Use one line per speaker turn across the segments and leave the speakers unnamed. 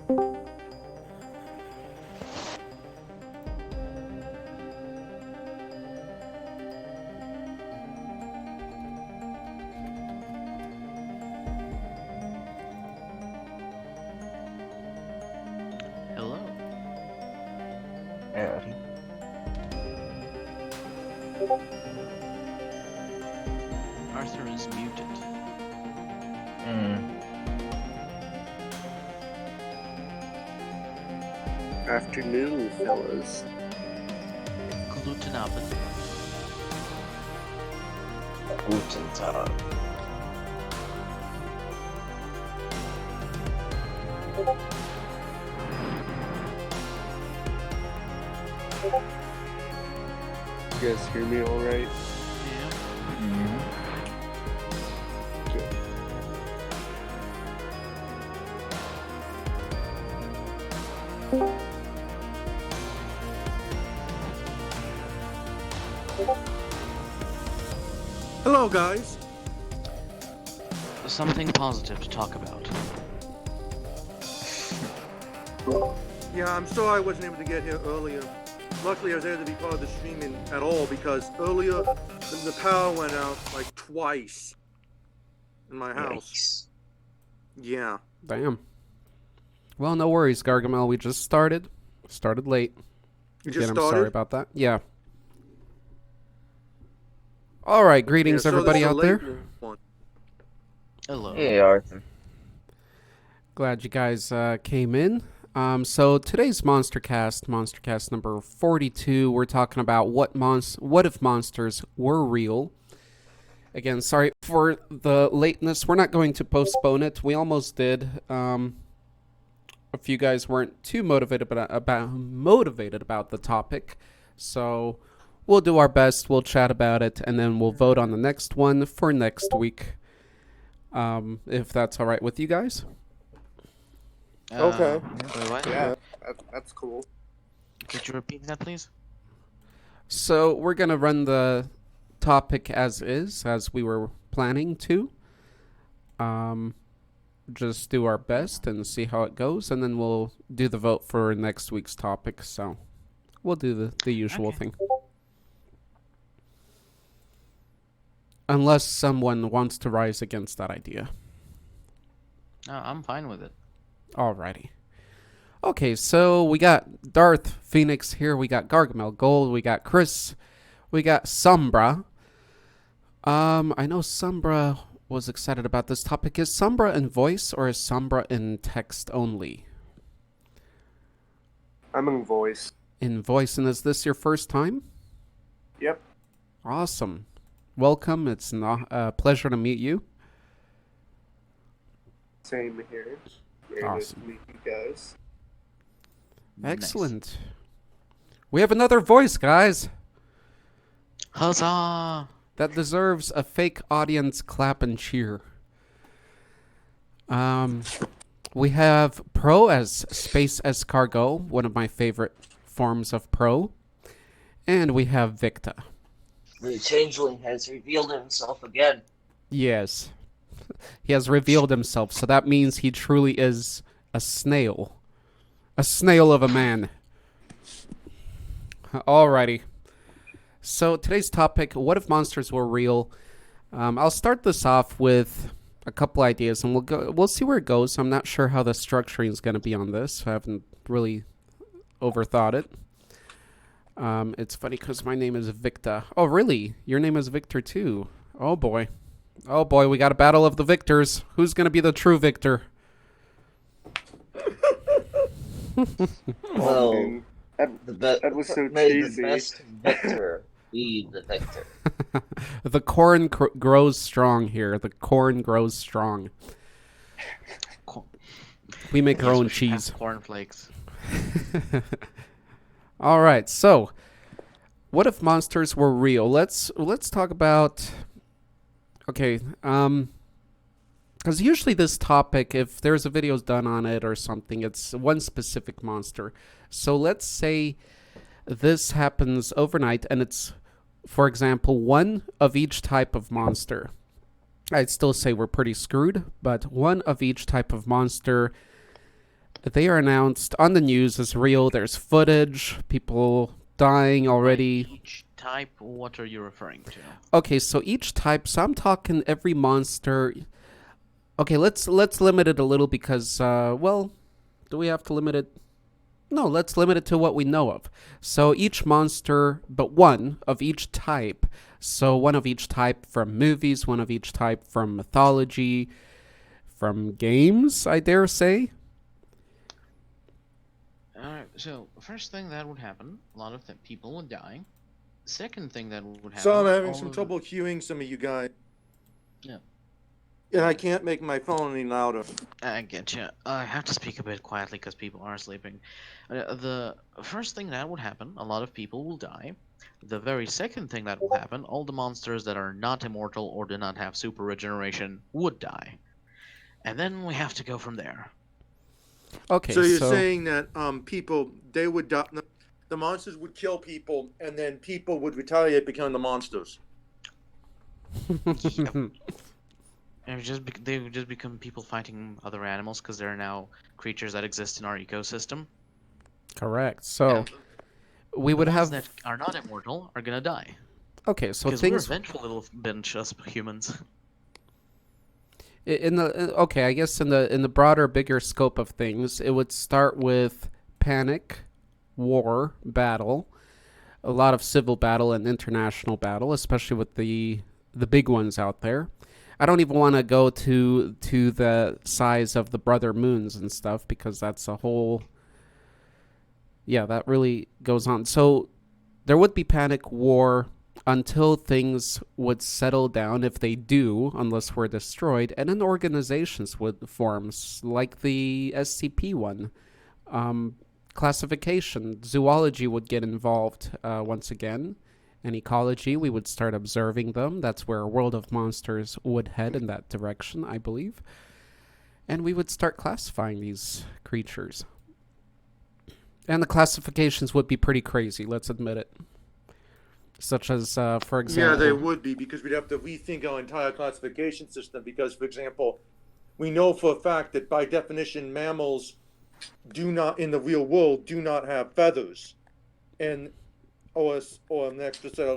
Hello.
Howdy.
Arthur is muted.
Afternoon, fellas.
Guten Abend.
Guten Tag.
You guys hear me all right?
Yeah.
Good.
Hello, guys.
Something positive to talk about.
Yeah, I'm sorry I wasn't able to get here earlier. Luckily, I was able to be part of the streaming at all because earlier the power went out like twice in my house.
Yikes.
Yeah.
Damn. Well, no worries, Gargamel. We just started. Started late.
You just
Again,
started?
I'm sorry about that. Yeah. All right. Greetings,
Yeah, so
everybody
this is a
out there.
late one.
Hello.
Hey, Arthur.
Glad you guys came in. So today's Monstercast number 42, we're talking about what if monsters were real. Again, sorry for the lateness. We're not going to postpone it. We almost did. If you guys weren't too motivated about the topic, so we'll do our best. We'll chat about it, and then we'll vote on the next one for next week. If that's all right with you guys.
Okay.
Wait, what?
Yeah, that's cool.
Could you repeat that, please?
So we're going to run the topic as is, as we were planning to. Just do our best and see how it goes, and then we'll do the vote for next week's topic. So we'll do the usual thing. Unless someone wants to rise against that idea.
No, I'm fine with it.
Alrighty. Okay, so we got Darth Phoenix here. We got Gargamel Gold. We got Chris. We got Sombra. I know Sombra was excited about this topic. Is Sombra in voice or is Sombra in text only?
I'm in voice.
In voice, and is this your first time?
Yep.
Awesome. Welcome. It's a pleasure to meet you.
Same here. Very nice to meet you guys.
Excellent. We have another voice, guys.
Huzzah!
That deserves a fake audience clap and cheer. We have Pro as Space Escargot, one of my favorite forms of Pro. And we have Victa.
The changeling has revealed himself again.
Yes. He has revealed himself, so that means he truly is a snail. A snail of a man. Alrighty. So today's topic, what if monsters were real? I'll start this off with a couple ideas, and we'll see where it goes. I'm not sure how the structuring is going to be on this. I haven't really overthought it. It's funny because my name is Victa. Oh, really? Your name is Victor too? Oh, boy. Oh, boy, we got a battle of the victors. Who's going to be the true victor?
Well,
that was so
may
cheesy.
the best victor be the victor.
The corn grows strong here. The corn grows strong. We make our own cheese.
Cornflakes.
All right, so what if monsters were real? Let's talk about. Okay, because usually this topic, if there's a video done on it or something, it's one specific monster. So let's say this happens overnight, and it's, for example, one of each type of monster. I'd still say we're pretty screwed, but one of each type of monster They are announced on the news as real. There's footage, people dying already.
Each type, what are you referring to?
Okay, so each type, so I'm talking every monster. Okay, let's limit it a little because, well, do we have to limit it? No, let's limit it to what we know of. So each monster, but one of each type. So one of each type from movies, one of each type from mythology, from games, I dare say.
Alright, so first thing that would happen, a lot of people would die. Second thing that would happen...
So I'm having
all
some
of
trouble hearing some of you guys.
Yeah.
And I can't make my phone any louder.
I get you. I have to speak a bit quietly because people are sleeping. The first thing that would happen, a lot of people will die. The very second thing that will happen, all the monsters that are not immortal or do not have super regeneration would die. And then we have to go from there.
Okay,
So you're saying that people, they would die, the monsters would kill people, and then people would retaliate, become the monsters.
And they would just become people fighting other animals because there are now creatures that exist in our ecosystem.
Correct. So
And
we would
the ones
have...
that are not immortal are gonna die.
Okay, so
Because we're
things...
a vengeful little bunch, us humans.
Okay, I guess in the broader, bigger scope of things, it would start with panic, war, battle, a lot of civil battle and international battle, especially with the big ones out there. I don't even want to go to the size of the brother moons and stuff because that's a whole... Yeah, that really goes on. So there would be panic, war, until things would settle down, if they do, unless we're destroyed, and then organizations would form, like the SCP one. Classification, zoology would get involved once again, and ecology, we would start observing them. That's where World of Monsters would head, in that direction, I believe. And we would start classifying these creatures. And the classifications would be pretty crazy, let's admit it. Such as, for example...
Yeah, they would be, because we'd have to rethink our entire classification system, because, for example, we know for a fact that by definition mammals do not, in the real world, do not have feathers. And or an extra set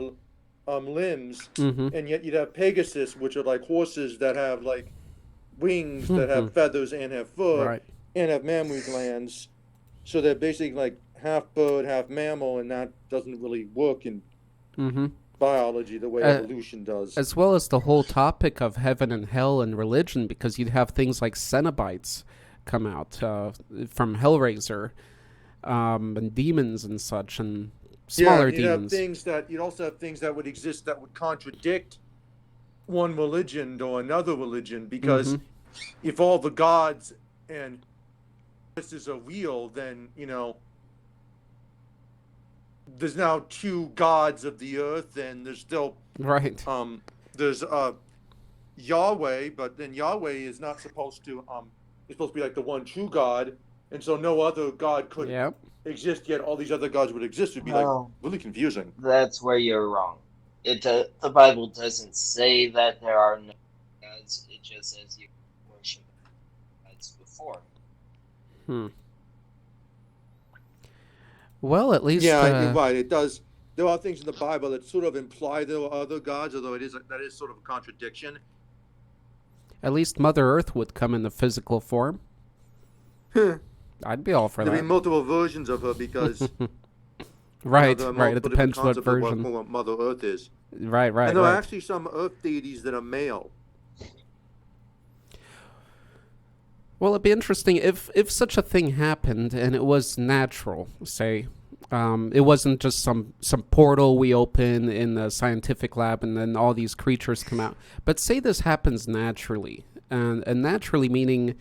of limbs, and yet you'd have Pegasus, which are like horses that have like wings that have feathers and have fur, and have mammary glands. So they're basically like half bird, half mammal, and that doesn't really work in biology the way evolution does.
As well as the whole topic of heaven and hell and religion, because you'd have things like Cenobites come out from Hellraiser, and demons and such, and smaller demons.
You'd also have things that would exist that would contradict one religion or another religion, because if all the gods and this are real, then, you know, there's now two gods of the earth, and there's still there's Yahweh, but then Yahweh is not supposed to it's supposed to be like the one true God, and so no other god could exist, yet all these other gods would exist. It would be like really confusing.
That's where you're wrong. The Bible doesn't say that there are no gods. It just says you worship gods before.
Well, at least
you're right. It does. There are things in the Bible that sort of imply there are other gods, although that is sort of a contradiction.
At least Mother Earth would come in the physical form. I'd be all for that.
There'd be multiple versions of her, because
right. It depends what version.
What Mother Earth is.
Right.
And there are actually some Earth deities that are male.
Well, it'd be interesting if such a thing happened and it was natural, say. It wasn't just some portal we open in the scientific lab and then all these creatures come out. But say this happens naturally. And naturally meaning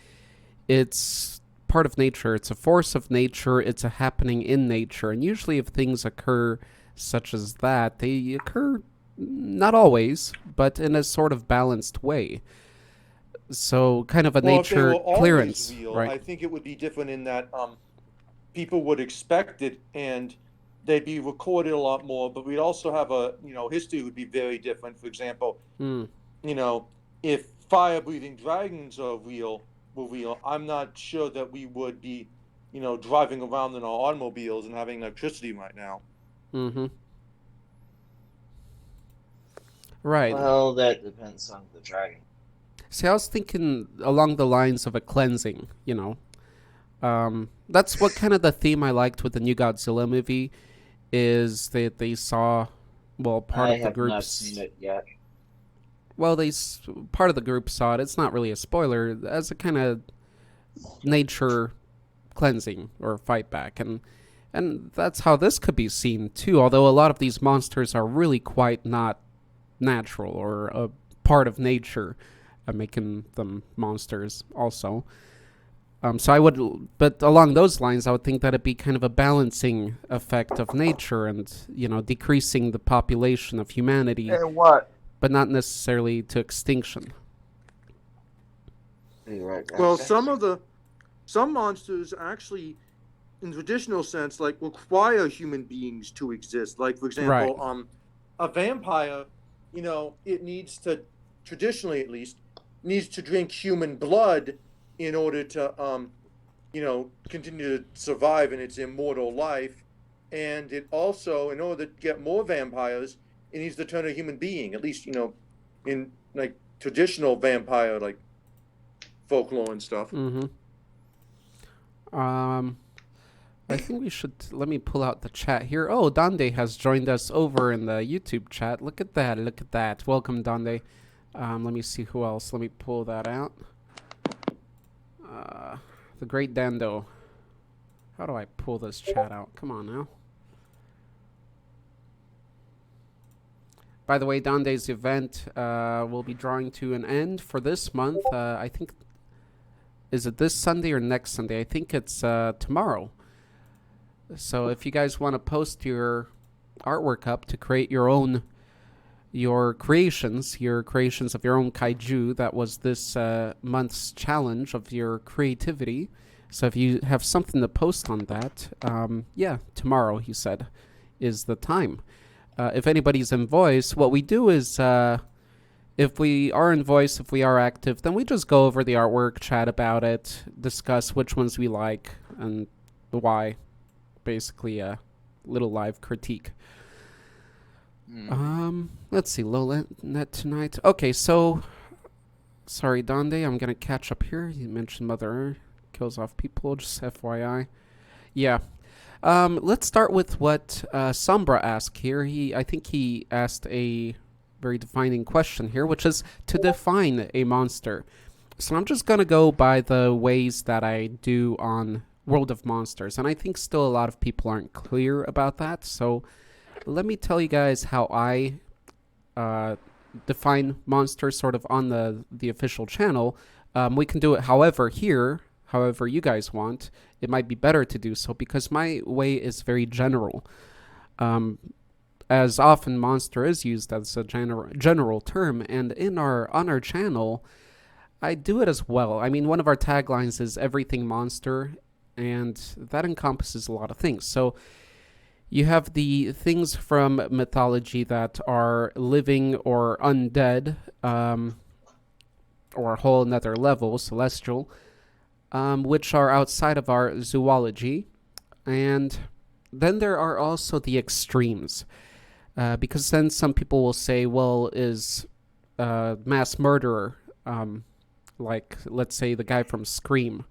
it's part of nature. It's a force of nature. It's a happening in nature. And usually if things occur such as that, they occur not always, but in a sort of balanced way. So kind of a nature clearance. Right?
I think it would be different in that people would expect it and they'd be recorded a lot more, but we'd also have history would be very different. For example, if fire-breathing dragons were real, I'm not sure that we would be driving around in our automobiles and having electricity right now.
Mm-hmm. Right.
Well, that depends on the dragon.
See, I was thinking along the lines of a cleansing, That's what kind of the theme I liked with the new Godzilla movie is that they saw, well, part
I
of the
have not
group's...
seen it yet.
Well, part of the group saw it. It's not really a spoiler, as a kind of nature cleansing or fight back, and that's how this could be seen too. Although a lot of these monsters are really quite not natural or a part of nature, making them monsters also. So I would, but along those lines, I would think that it'd be kind of a balancing effect of nature and decreasing the population of humanity,
And what?
but not necessarily to extinction.
Be right back.
Well, some monsters actually, in traditional sense, like require human beings to exist. Like, for example, a vampire, it needs to, traditionally at least, needs to drink human blood in order to, continue to survive in its immortal life. And it also, in order to get more vampires, it needs to turn a human being. At least, in like traditional vampire like folklore and stuff.
Mm-hmm. I think we should, let me pull out the chat here. Oh, Dande has joined us over in the YouTube chat. Look at that. Welcome, Dande. Let me see who else. Let me pull that out. The great Dando. How do I pull this chat out? Come on now. By the way, Dande's event will be drawing to an end for this month. I think, is it this Sunday or next Sunday? I think it's tomorrow. So if you guys want to post your artwork up to create your creations of your own kaiju, that was this month's challenge of your creativity. So if you have something to post on that, tomorrow, he said, is the time. If anybody's in voice, what we do is, if we are in voice, if we are active, then we just go over the artwork, chat about it, discuss which ones we like and why. Basically, a little live critique. Let's see, low net tonight. Okay, so, sorry, Donde, I'm gonna catch up here. You mentioned Mother Earth kills off people, just FYI. Yeah. Let's start with what Sombra asked here. I think he asked a very defining question here, which is to define a monster. So I'm just gonna go by the ways that I do on World of Monsters, and I think still a lot of people aren't clear about that. So let me tell you guys how I define monsters sort of on the official channel. We can do it however you guys want. It might be better to do so because my way is very general. As often monster is used as a general term, and on our channel, I do it as well. I mean, one of our taglines is everything monster, and that encompasses a lot of things. So you have the things from mythology that are living or undead, or a whole another level, celestial, which are outside of our zoology. And then there are also the extremes, because then some people will say, well, is mass murderer, like let's say the guy from Scream,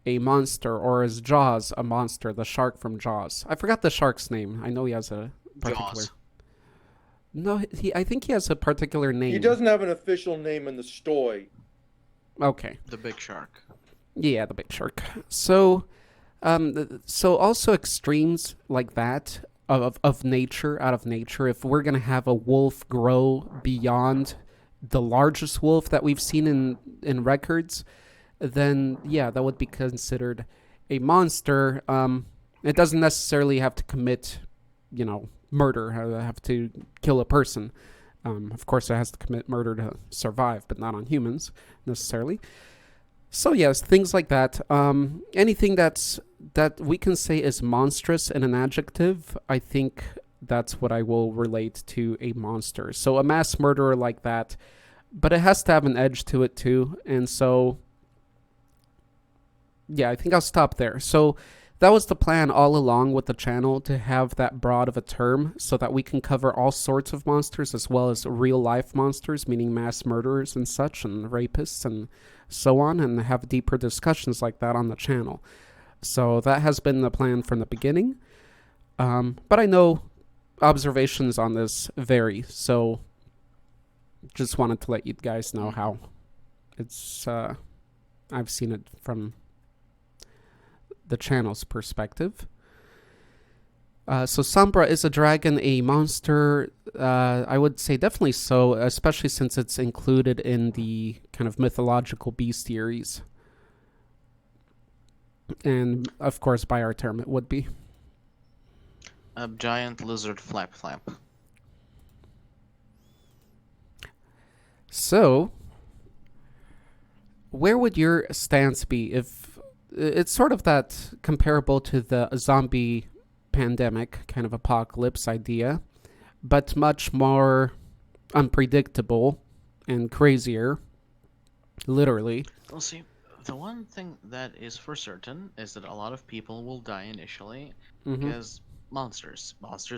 a monster, or is Jaws a monster, the shark from Jaws? I forgot the shark's name. I know he has a particular...
Jaws.
No, I think he has a particular name.
He doesn't have an official name in the story.
Okay.
The big shark.
Yeah, the big shark. So, so also extremes like that of nature, out of nature. If we're gonna have a wolf grow beyond the largest wolf that we've seen in records, then yeah, that would be considered a monster. It doesn't necessarily have to commit, murder, have to kill a person. Of course, it has to commit murder to survive, but not on humans necessarily. So yes, things like that. Anything that we can say is monstrous in an adjective, I think that's what I will relate to a monster. So a mass murderer like that, but it has to have an edge to it too, and so... yeah, I think I'll stop there. So that was the plan all along with the channel, to have that broad of a term so that we can cover all sorts of monsters as well as real life monsters, meaning mass murderers and such, and rapists and so on, and have deeper discussions like that on the channel. So that has been the plan from the beginning. But I know observations on this vary, so just wanted to let you guys know how it's. I've seen it from the channel's perspective. So Sombra, is a dragon a monster? I would say definitely so, especially since it's included in the kind of mythological bestiaries. And of course, by our term, it would be.
A giant lizard flap flap.
So, where would your stance be if it's sort of that comparable to the zombie pandemic kind of apocalypse idea, but much more unpredictable and crazier, literally.
Well, see, the one thing that is for certain is that a lot of people will die initially because monsters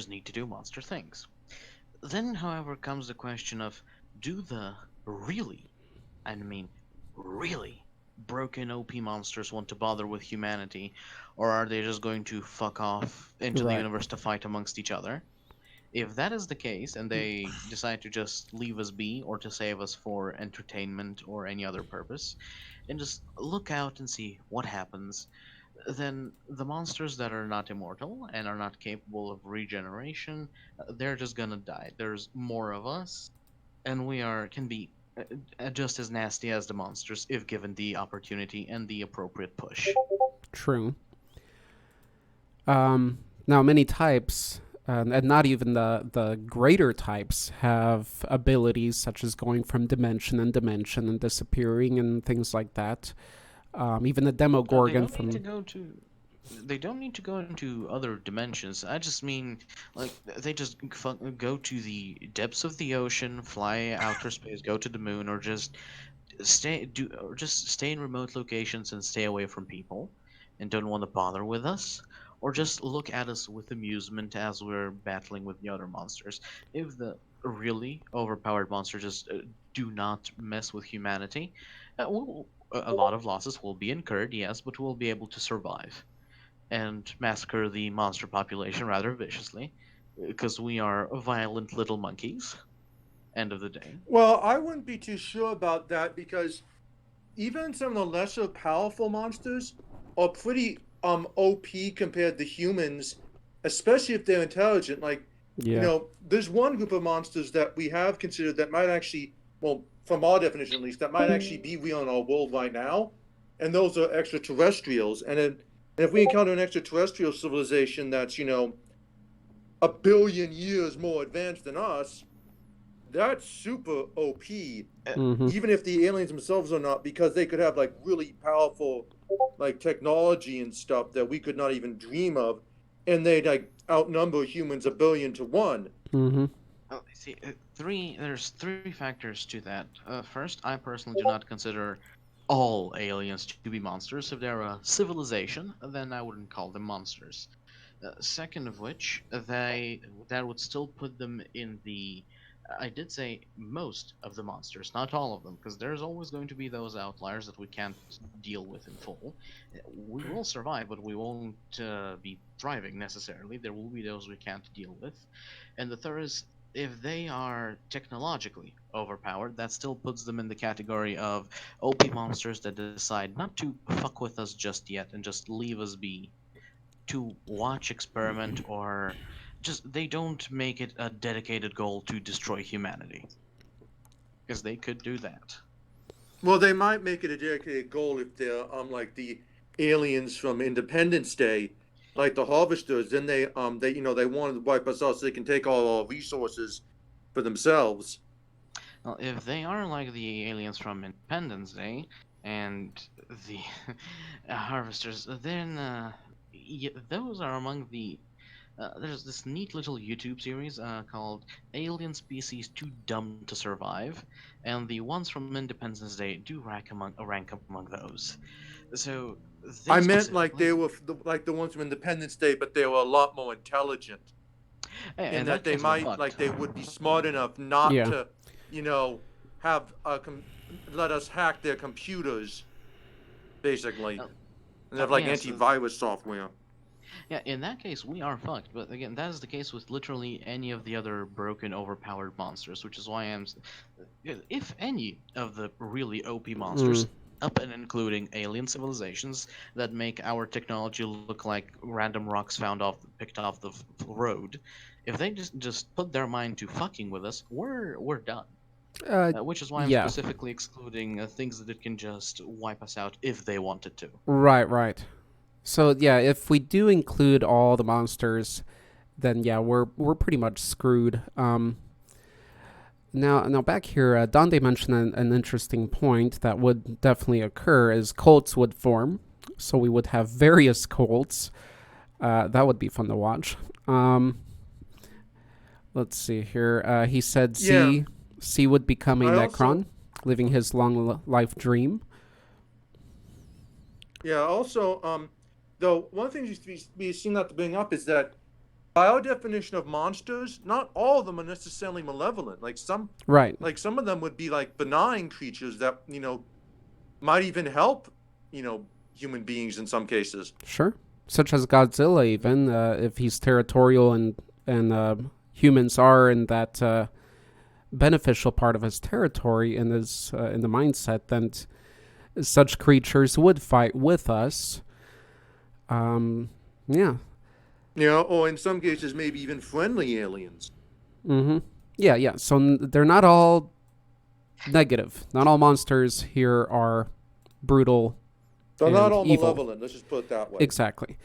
need to do monster things. Then, however, comes the question of, do the really, I mean, really broken OP monsters want to bother with humanity, or are they just going to fuck off into the
Right.
universe to fight amongst each other? If that is the case, and they decide to just leave us be or to save us for entertainment or any other purpose, and just look out and see what happens, then the monsters that are not immortal and are not capable of regeneration, they're just gonna die. There's more of us, and we are can be just as nasty as the monsters if given the opportunity and the appropriate push.
True. Now, many types, and not even the greater types, have abilities such as going from dimension and dimension and disappearing and things like that. Even the
They
Demogorgon
don't need to
from.
go to. They don't need to go into other dimensions. I just mean, like, they just go to the depths of the ocean, fly outer space, go to the moon, or just stay in remote locations and stay away from people, and don't want to bother with us, or just look at us with amusement as we're battling with the other monsters. If the really overpowered monsters just do not mess with humanity, a lot of losses will be incurred, yes, but we'll be able to survive and massacre the monster population rather viciously, because we are violent little monkeys. End of the day.
Well, I wouldn't be too sure about that because even some of the lesser powerful monsters are pretty OP compared to humans, especially if they're intelligent. Like,
Yeah.
there's one group of monsters that we have considered that might actually, well, from our definition at least, that might actually be real in our world right now, and those are extraterrestrials. And if we encounter an extraterrestrial civilization that's, 1 billion years more advanced than us, that's super OP,
Mm-hmm.
even if the aliens themselves are not, because they could have like really powerful like technology and stuff that we could not even dream of, and they'd like outnumber humans 1 billion to 1.
Mm-hmm.
Oh, see, there's three factors to that. First, I personally do not consider all aliens to be monsters. If they're a civilization, then I wouldn't call them monsters. Second of which, that would still put them in the. I did say most of the monsters, not all of them, because there's always going to be those outliers that we can't deal with in full. We will survive, but we won't be thriving necessarily. There will be those we can't deal with. And the third is, if they are technologically overpowered, that still puts them in the category of OP monsters that decide not to fuck with us just yet and just leave us be to watch, experiment, or just they don't make it a dedicated goal to destroy humanity. Because they could do that.
Well, they might make it a dedicated goal if they're like the aliens from Independence Day, like the Harvesters. Then they wanted to wipe us out so they can take all our resources for themselves.
Well, if they are like the aliens from Independence Day and the harvesters, then those are among the There's this neat little YouTube series called Alien Species Too Dumb to Survive, and the ones from Independence Day do rank among those. So they
I meant like
specifically,
they were like the ones from Independence Day, but they were a lot more intelligent
in
in
that
that they
case, we're
might
fucked.
like they would be smart enough not
Yeah.
to, you know, have let us hack their computers basically,
Uh,
and have like
yes,
antivirus software.
yeah, in that case, we are fucked. But again, that is the case with literally any of the other broken, overpowered monsters, which is why if any of the really OP
Mm.
monsters, up and including alien civilizations that make our technology look like random rocks picked off the road, if they just put their mind to fucking with us, we're done.
Uh,
Which is why I'm
yeah.
specifically excluding things that it can just wipe us out if they wanted to.
Right, right. So yeah, if we do include all the monsters, then yeah, we're pretty much screwed. Now back here, Dande mentioned an interesting point that would definitely occur is cults would form. So we would have various cults. That would be fun to watch. Let's see here. He said
Yeah,
C would become a
I also
Necron, living his long life dream.
yeah also though one thing we seem not to bring up is that by our definition of monsters, not all of them are necessarily malevolent.
Right.
Like some of them would be like benign creatures that might even help human beings in some cases.
Sure. Such as Godzilla, even if he's territorial and humans are in that beneficial part of his territory in his in the mindset, then such creatures would fight with us. Yeah.
Or in some cases maybe even friendly aliens.
Mm-hmm. Yeah, yeah. So they're not all negative. Not all monsters here are brutal
They're not
and
all
evil.
malevolent. Let's just put it that way.
Exactly.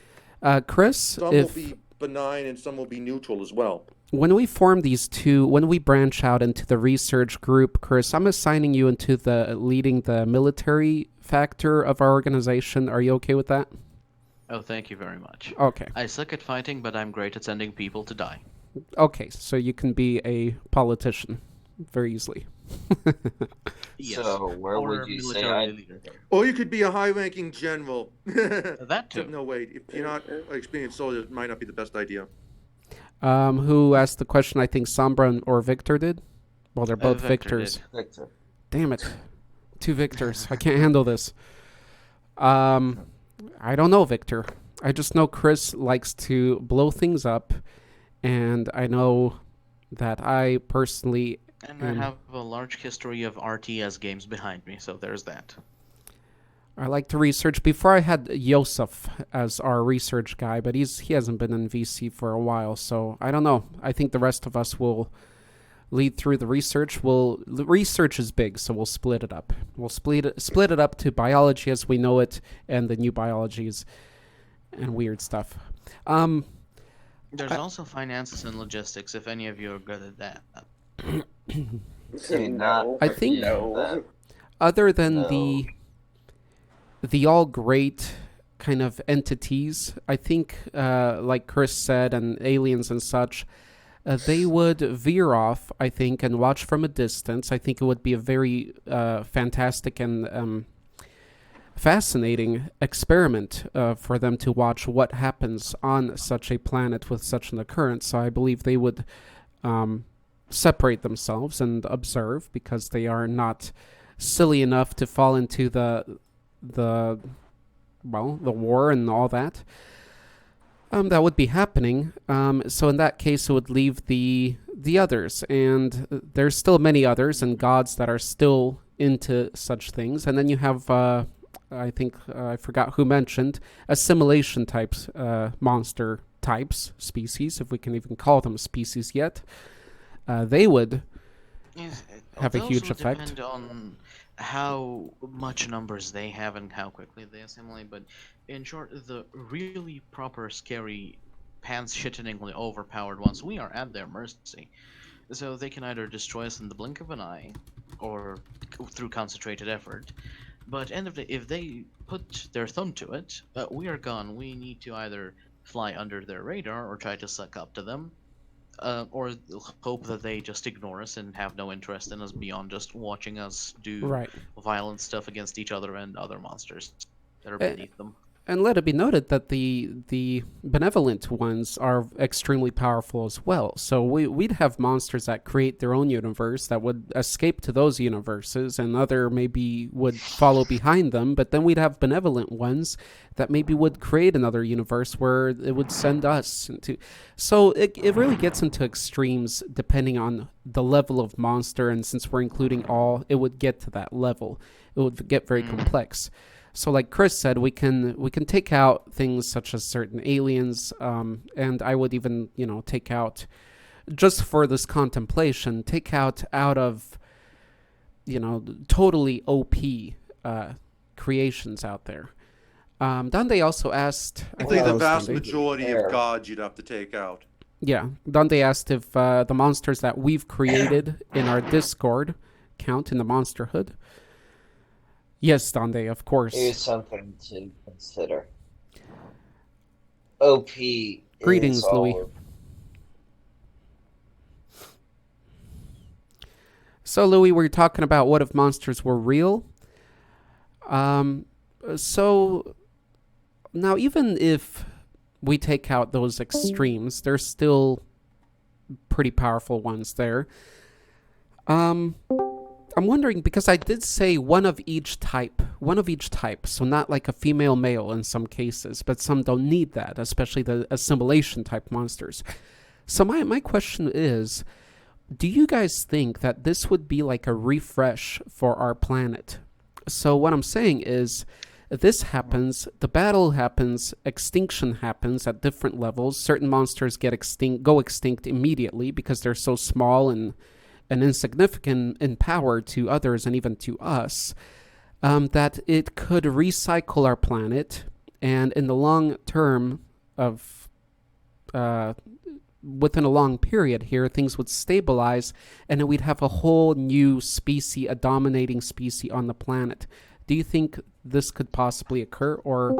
Chris,
Some will be benign and some will be neutral as well.
when we form these two, when we branch out into the research group, Chris, I'm assigning you into the leading the military factor of our organization. Are you okay with that?
Oh, thank you very much.
Okay.
I suck at fighting, but I'm great at sending people to die.
Okay, so you can be a politician very easily.
Yes.
So where
Or
would you say
military
I?
leader.
Or you could be a high-ranking general.
That too.
No, wait. If you're not an experienced soldier, it might not be the best idea.
Who asked the question? I think Sombra or Victor did. Well, they're both
Victor
Victors.
did.
Victor.
Damn it, two Victors. I can't handle this. I don't know, Victor. I just know Chris likes to blow things up, and I know that I personally
And I have a large history of RTS games behind me, so there's that.
I like to research. Before I had Yosef as our research guy, but he hasn't been in VC for a while, so I don't know. I think the rest of us will lead through the research. The research is big, so we'll split it up. We'll split it up to biology as we know it, and the new biologies and weird stuff.
There's also finances and logistics, if any of you are good at that.
See, not
I think
No.
other than
No.
the all great kind of entities, I think, like Chris said, and aliens and such, they would veer off, I think, and watch from a distance. I think it would be a very fantastic and fascinating experiment for them to watch what happens on such a planet with such an occurrence. So I believe they would separate themselves and observe because they are not silly enough to fall into the war and all that. That would be happening. So in that case, it would leave the others, and there's still many others and gods that are still into such things. And then you have, I think I forgot who mentioned assimilation types, monster types, species, if we can even call them species yet. They would
Yes,
have a
those
huge
would
effect.
depend on how much numbers they have and how quickly they assimilate. But in short, the really proper, scary, pants-shittingly overpowered ones, we are at their mercy. So they can either destroy us in the blink of an eye, or through concentrated effort. But end of the day, if they put their thumb to it, we are gone. We need to either fly under their radar or try to suck up to them, or hope that they just ignore us and have no interest in us beyond just watching us do
Right.
violent stuff against each other and other monsters that are beneath them.
And let it be noted that the benevolent ones are extremely powerful as well. So we'd have monsters that create their own universe that would escape to those universes, and other maybe would follow behind them. But then we'd have benevolent ones that maybe would create another universe where it would send us into. So it really gets into extremes depending on the level of monster, and since we're including all, it would get to that level. It would get very complex. So, like Chris said, we can take out things such as certain aliens, and I would even take out, just for this contemplation, take out of totally OP creations out there. Dante also asked,
I think the
that was
vast
Dante.
majority of gods you'd have to take out.
Yeah, Dante asked if the monsters that we've created in our Discord count in the Monsterhood. Yes, Dante, of course.
Here's something to consider. OP
Greetings,
is all
Louis.
of-
So, Louis, we're talking about what if monsters were real. So, now even if we take out those extremes, there's still pretty powerful ones there. I'm wondering, because I did say one of each type, so not like a female male in some cases, but some don't need that, especially the assimilation type monsters. So my question is, do you guys think that this would be like a refresh for our planet? So what I'm saying is, this happens, the battle happens, extinction happens at different levels. Certain monsters go extinct immediately because they're so small and insignificant in power to others and even to us, that it could recycle our planet, and in the long term of within a long period here, things would stabilize, and then we'd have a whole new species, a dominating species on the planet. Do you think this could possibly occur, or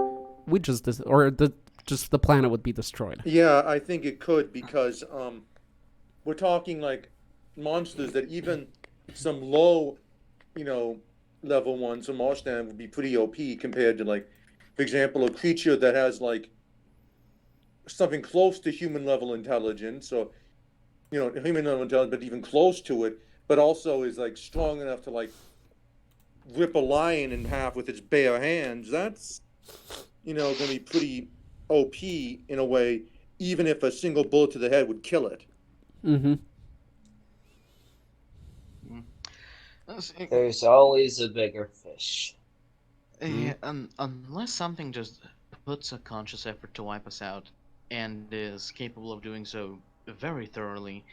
just the planet would be destroyed?
Yeah, I think it could, because we're talking like monsters that even some low, level ones from our stand would be pretty OP compared to, like, for example, a creature that has like something close to human level intelligence, or human level intelligence, but even close to it, but also is like strong enough to like rip a lion in half with its bare hands. That's going to be pretty OP in a way, even if a single bullet to the head would kill it.
Mm-hmm.
There's always a bigger fish.
Unless something just puts a conscious effort to wipe us out and is capable of doing so very thoroughly,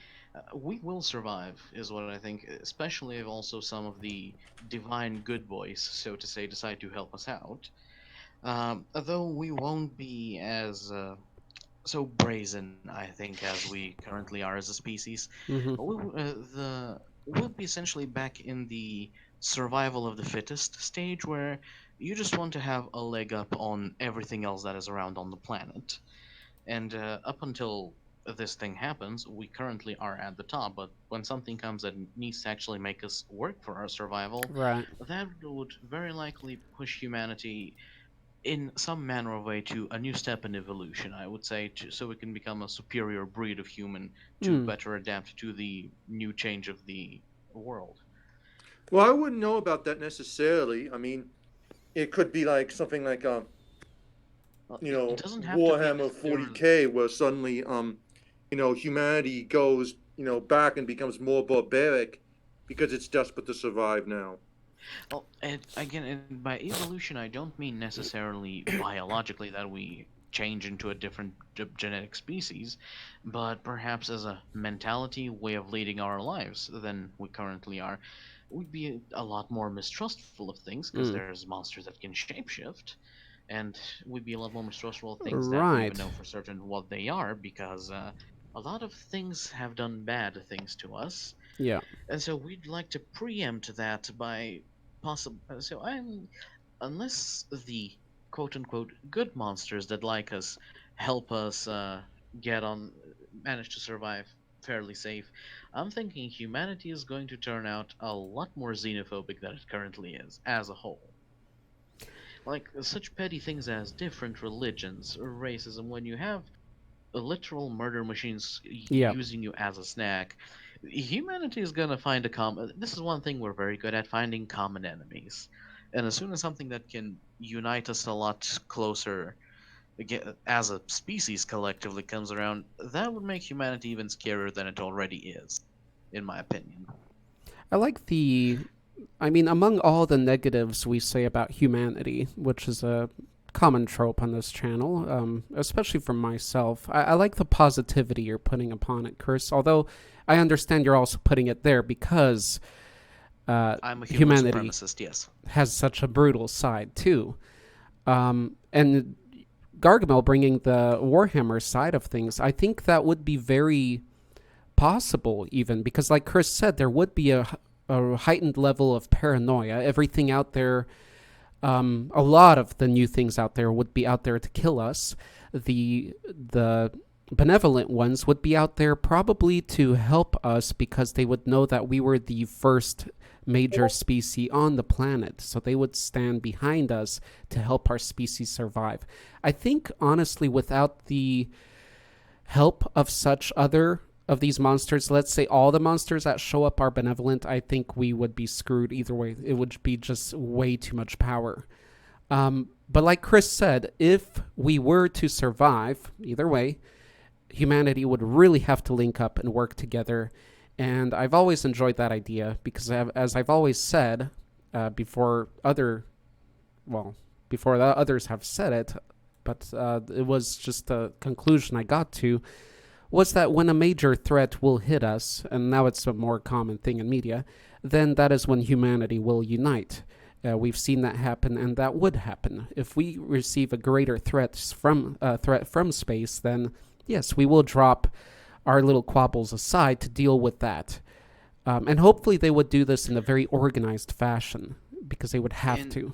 we will survive, is what I think, especially if also some of the divine good boys, so to say, decide to help us out. Though we won't be as so brazen, I think, as we currently are as a species.
Mm-hmm.
We'll be essentially back in the survival of the fittest stage, where you just want to have a leg up on everything else that is around on the planet. And up until this thing happens, we currently are at the top. But when something comes that needs to actually make us work for our survival,
Right.
that would very likely push humanity in some manner of way to a new step in evolution, I would say, so we can become a superior breed of human to better adapt to the new change of the world.
Well, I wouldn't know about that necessarily. I mean, it could be like something like
It doesn't have to be
Warhammer 40K, where suddenly humanity goes back and becomes more barbaric because it's desperate to survive now.
Well, and again, by evolution, I don't mean necessarily biologically that we change into a different genetic species, but perhaps as a mentality, way of leading our lives than we currently are. We'd be a lot more mistrustful of things because there's monsters that can shapeshift, and we'd be a lot more mistrustful of things that we even know for certain what they are, because a lot of things have done bad things to us.
Yeah.
And so we'd like to preempt that by possible. Unless the quote unquote good monsters that like us help us manage to survive fairly safe, I'm thinking humanity is going to turn out a lot more xenophobic than it currently is as a whole. Like such petty things as different religions or racism, when you have literal murder machines
Yeah.
using you as a snack, humanity is gonna find a common. This is one thing we're very good at, finding common enemies. And as soon as something that can unite us a lot closer as a species collectively comes around, that would make humanity even scarier than it already is, in my opinion.
I like the. I mean, among all the negatives we say about humanity, which is a common trope on this channel, especially from myself, I like the positivity you're putting upon it, Chris. Although I understand you're also putting it there because
I'm a human
humanity
supremacist, yes.
has such a brutal side, too. And Gargamel bringing the Warhammer side of things, I think that would be very possible, even because, like Chris said, there would be a heightened level of paranoia. Everything out there, a lot of the new things out there would be out there to kill us. The benevolent ones would be out there probably to help us because they would know that we were the first major species on the planet, so they would stand behind us to help our species survive. I think, honestly, without the help of such other of these monsters, let's say all the monsters that show up are benevolent, I think we would be screwed either way. It would be just way too much power. But like Chris said, if we were to survive, either way, humanity would really have to link up and work together. And I've always enjoyed that idea because, as I've always said, before the others have said it, but it was just a conclusion I got to, was that when a major threat will hit us, and now it's a more common thing in media, then that is when humanity will unite. We've seen that happen, and that would happen. If we receive a greater threat from space, then yes, we will drop our little quabbles aside to deal with that. And hopefully they would do this in a very organized fashion, because they would have to.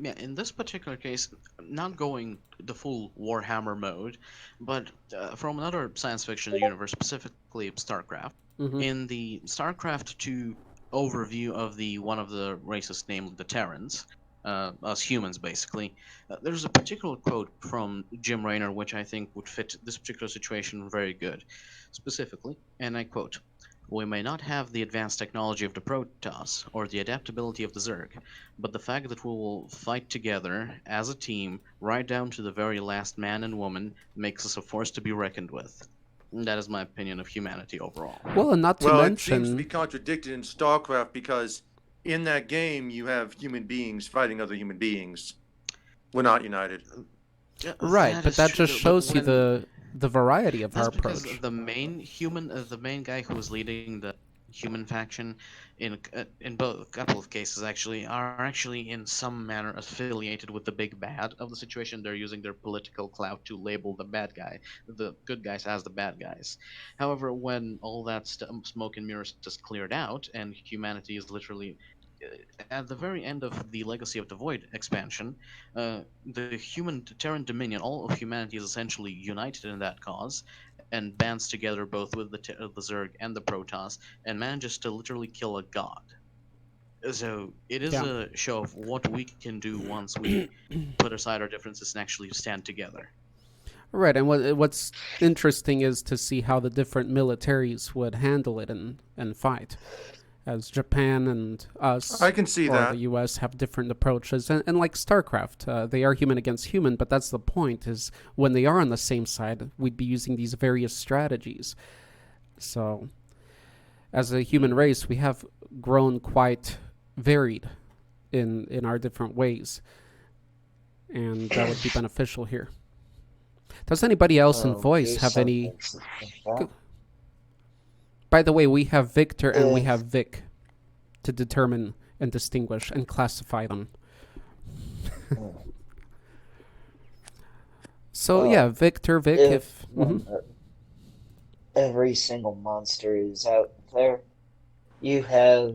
Yeah, in this particular case, not going the full Warhammer mode, but from another science fiction universe, specifically StarCraft.
Mm-hmm.
In the StarCraft 2 overview of the one of the races, namely the Terrans, us humans basically, there's a particular quote from Jim Raynor which I think would fit this particular situation very good. Specifically, and I quote, "We may not have the advanced technology of the Protoss or the adaptability of the Zerg, but the fact that we will fight together as a team right down to the very last man and woman makes us a force to be reckoned with." And that is my opinion of humanity overall.
Well, and not to
Well, it
mention...
seems to be contradicted in StarCraft because in that game you have human beings fighting other human beings. We're not united.
Right, but that just shows you the variety of our
That's because
approach.
the main guy who was leading the human faction, in both a couple of cases actually, are actually in some manner affiliated with the big bad of the situation. They're using their political clout to label the good guys as the bad guys. However, when all that smoke and mirrors just cleared out, and humanity is literally at the very end of the Legacy of the Void expansion, the human Terran Dominion, all of humanity is essentially united in that cause and bands together both with the Zerg and the Protoss and manages to literally kill a god. So it is a show of what we can do once we put aside our differences and actually stand together.
Right, and what's interesting is to see how the different militaries would handle it and fight. As Japan and us,
I can see
or
that.
the U.S. have different approaches, and like StarCraft, they are human against human, but that's the point, is when they are on the same side, we'd be using these various strategies. So, as a human race, we have grown quite varied in our different ways, and that would be beneficial here. Does anybody else in voice have any... By the way, we have Victor and we have Vic to determine and distinguish and classify them. So yeah, Victor, Vic, if
every single monster is out there, you have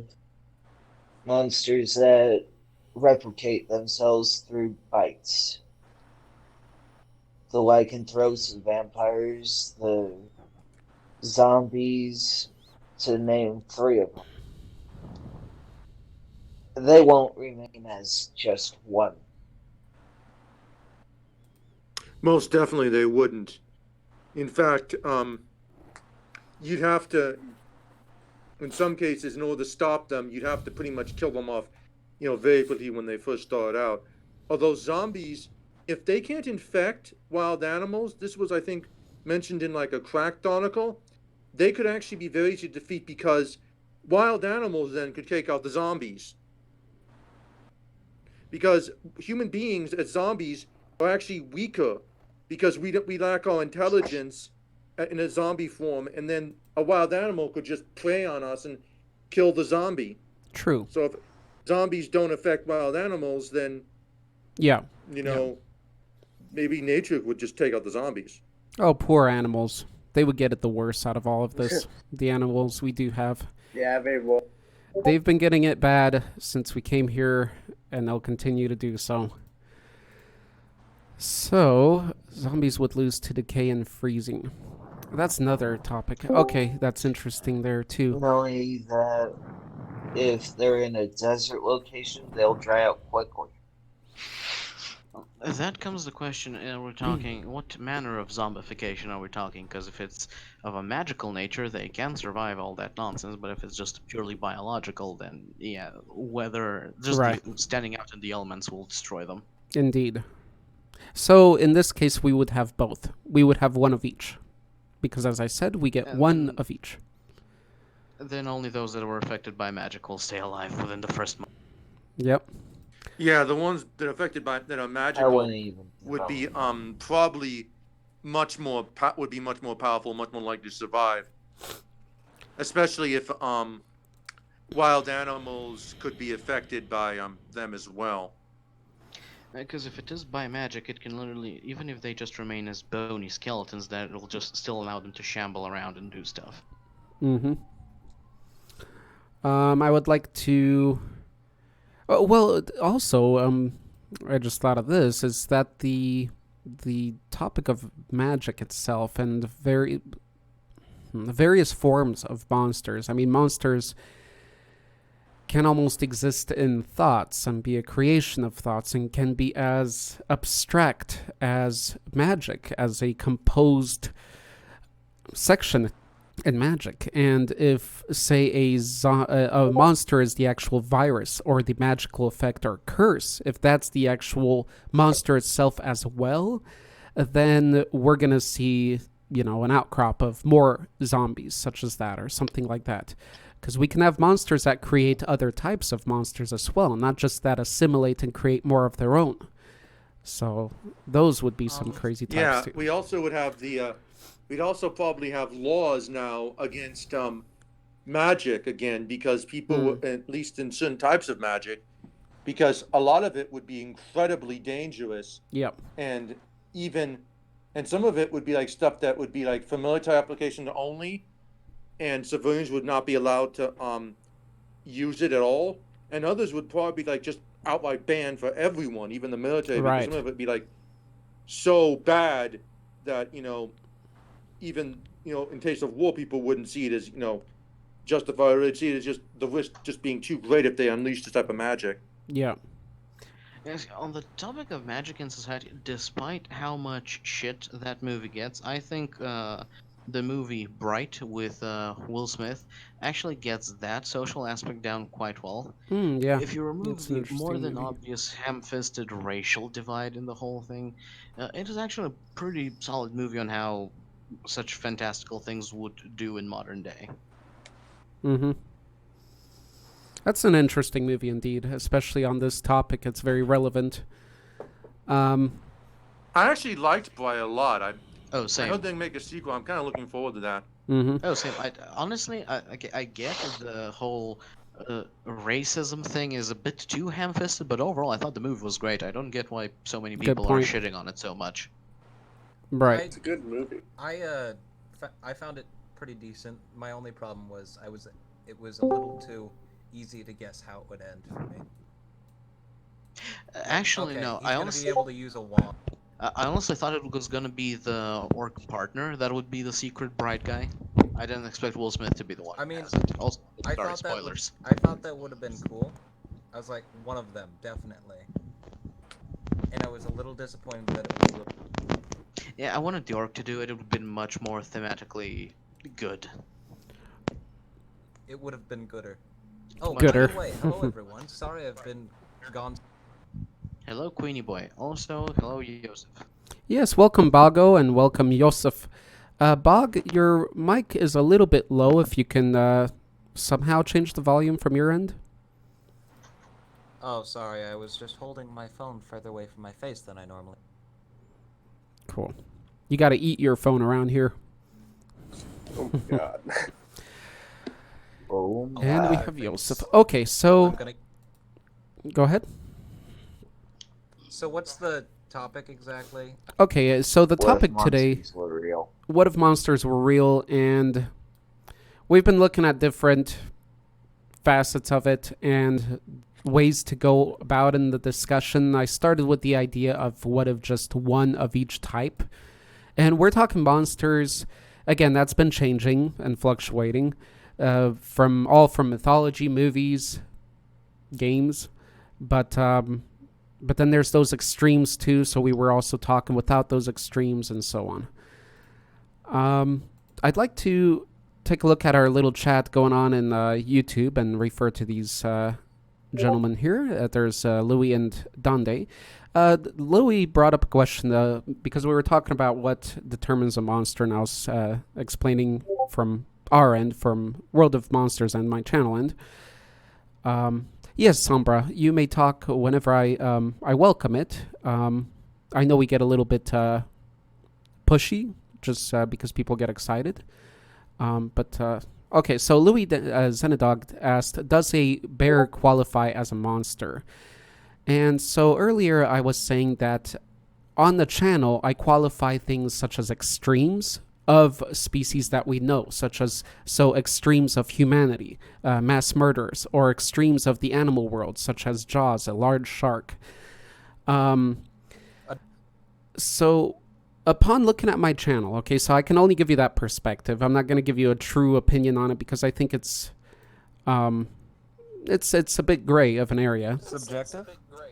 monsters that replicate themselves through bites. the lycanthropes, the vampires, the zombies, to name 3 of them. They won't remain as just one.
Most definitely they wouldn't. In fact, you'd have to, in some cases, in order to stop them, you'd have to pretty much kill them off, very quickly when they first start out. Although zombies, if they can't infect wild animals, this was, I think, mentioned in like a Cracked article, they could actually be very easy to defeat because wild animals then could take out the zombies. Because human beings as zombies are actually weaker because we lack our intelligence in a zombie form, and then a wild animal could just prey on us and kill the zombie.
True.
So if zombies don't affect wild animals, then
Yeah.
maybe nature would just take out the zombies.
Oh, poor animals. They would get it the worst out of all of this. The animals we do have.
Yeah, very well.
They've been getting it bad since we came here, and they'll continue to do so. So, zombies would lose to decay and freezing. That's another topic. Okay, that's interesting there, too.
Only that if they're in a desert location, they'll dry out quickly.
That comes the question, we're talking, what manner of zombification are we talking? Because if it's of a magical nature, they can survive all that nonsense, but if it's just purely biological, then yeah, whether just
Right.
standing out in the elements will destroy them.
Indeed. So, in this case, we would have both. We would have one of each. Because, as I said, we get one of each.
Then only those that were affected by magic will stay alive within the first month.
Yep.
Yeah, the ones that are affected by that are
I
magical
wouldn't even.
would be probably much more powerful, much more likely to survive. Especially if wild animals could be affected by them as well.
Because if it is by magic, it can literally, even if they just remain as bony skeletons, that it'll just still allow them to shamble around and do stuff.
Mm-hmm. I would like to... well, also, I just thought of this, is that the topic of magic itself and the various forms of monsters. I mean, monsters can almost exist in thoughts and be a creation of thoughts and can be as abstract as magic, as a composed section in magic. And if, say, a monster is the actual virus or the magical effect or curse, if that's the actual monster itself as well, then we're going to see, an outcrop of more zombies such as that or something like that. Because we can have monsters that create other types of monsters as well, not just that assimilate and create more of their own. So those would be some crazy types
Yeah,
too.
we also would have we'd also probably have laws now against magic again, because people, at least in certain types of magic, because a lot of it would be incredibly dangerous.
Yep.
And some of it would be like stuff that would be like for military application only, and civilians would not be allowed to use it at all, and others would probably be like just outright banned for everyone, even the military, because
Right.
some of it would be like so bad that even in case of war, people wouldn't see it as justified. They'd see it as just the risk just being too great if they unleash this type of magic.
Yeah.
Yes, on the topic of magic in society, despite how much shit that movie gets, I think the movie Bright with Will Smith actually gets that social aspect down quite well.
Yeah.
If you remove
It's an
the
interesting
more than
movie.
obvious ham-fisted racial divide in the whole thing, it is actually a pretty solid movie on how such fantastical things would do in modern day.
Mm-hmm. That's an interesting movie indeed, especially on this topic. It's very relevant.
I actually liked Bright a lot. I
Same.
hope they make a sequel. I'm kind of looking forward to that.
Mm-hmm.
Same. Honestly, I get the whole racism thing is a bit too ham-fisted, but overall, I thought the movie was great. I don't get why so many
Good
people are
point.
shitting on it so much.
Right.
It's a good movie.
I found it pretty decent. My only problem was it was a little too easy to guess how it would end for me.
Actually,
Okay,
no.
he's
I
gonna
honestly,
be able to use a wand.
I honestly thought it was gonna be the orc partner that would be the secret bride guy. I didn't expect Will Smith to be the one
I
who
mean,
has it. Also,
I
sorry,
thought that would
spoilers.
I thought that would have been cool. I was like one of them definitely, and I was a little disappointed that it was Lou.
Yeah, I wanted the orc to do it. It would have been much more thematically good.
It would have been gooder. Oh, by
Gooder.
the way, hello everyone. Sorry I've been gone.
Hello, Queenie Boy. Also, hello, Joseph.
Yes, welcome Bago and welcome Yosef. Bog, your mic is a little bit low. If you can somehow change the volume from your end.
Oh, sorry. I was just holding my phone further away from my face than I normally.
Cool. You got to eat your phone around here.
Oh my god.
Oh my
And we
God.
have Yosef. Okay, so
I'm gonna.
go ahead.
So what's the topic exactly?
Okay, so the
What if
topic today,
monsters were real?
what if monsters were real? And we've been looking at different facets of it and ways to go about in the discussion. I started with the idea of what if just one of each type. And we're talking monsters, again, that's been changing and fluctuating from mythology, movies, games, but then there's those extremes too. So we were also talking without those extremes and so on. I'd like to take a look at our little chat going on in YouTube and refer to these gentlemen here. There's Louis and Dande. Louis brought up a question because we were talking about what determines a monster, and I was explaining from our end, from World of Monsters and my channel end. Yes, Sombra, you may talk whenever I welcome it. I know we get a little bit pushy just because people get excited. Okay, so Louis Zenadog asked, does a bear qualify as a monster? And so earlier I was saying that on the channel I qualify things such as extremes of species that we know, such as extremes of humanity, mass murderers, or extremes of the animal world, such as Jaws, a large shark. So upon looking at my channel, okay, so I can only give you that perspective. I'm not going to give you a true opinion on it because I think it's a bit gray of an area.
Subjective.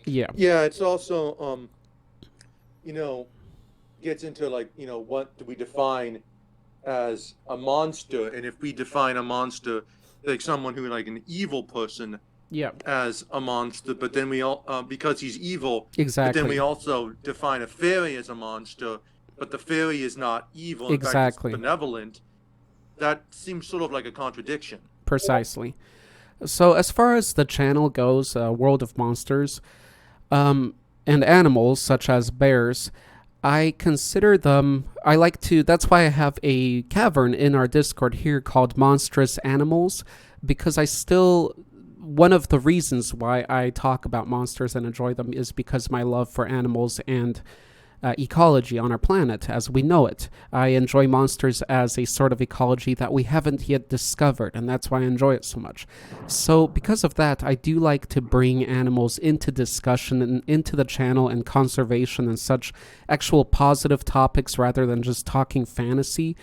Yeah.
Yeah, it's also gets into what do we define as a monster, and if we define a monster like someone who like an evil person
Yeah.
as a monster, but then we all because he's evil,
Exactly.
but then we also define a fairy as a monster, but the fairy is not evil, in fact
Exactly.
it's benevolent. That seems sort of like a contradiction.
Precisely. So as far as the channel goes, World of Monsters, and animals such as bears, I consider them, that's why I have a cavern in our Discord here called Monstrous Animals, because one of the reasons why I talk about monsters and enjoy them is because my love for animals and ecology on our planet as we know it. I enjoy monsters as a sort of ecology that we haven't yet discovered, and that's why I enjoy it so much. So because of that, I do like to bring animals into discussion and into the channel, and conservation and such actual positive topics rather than just talking fantasy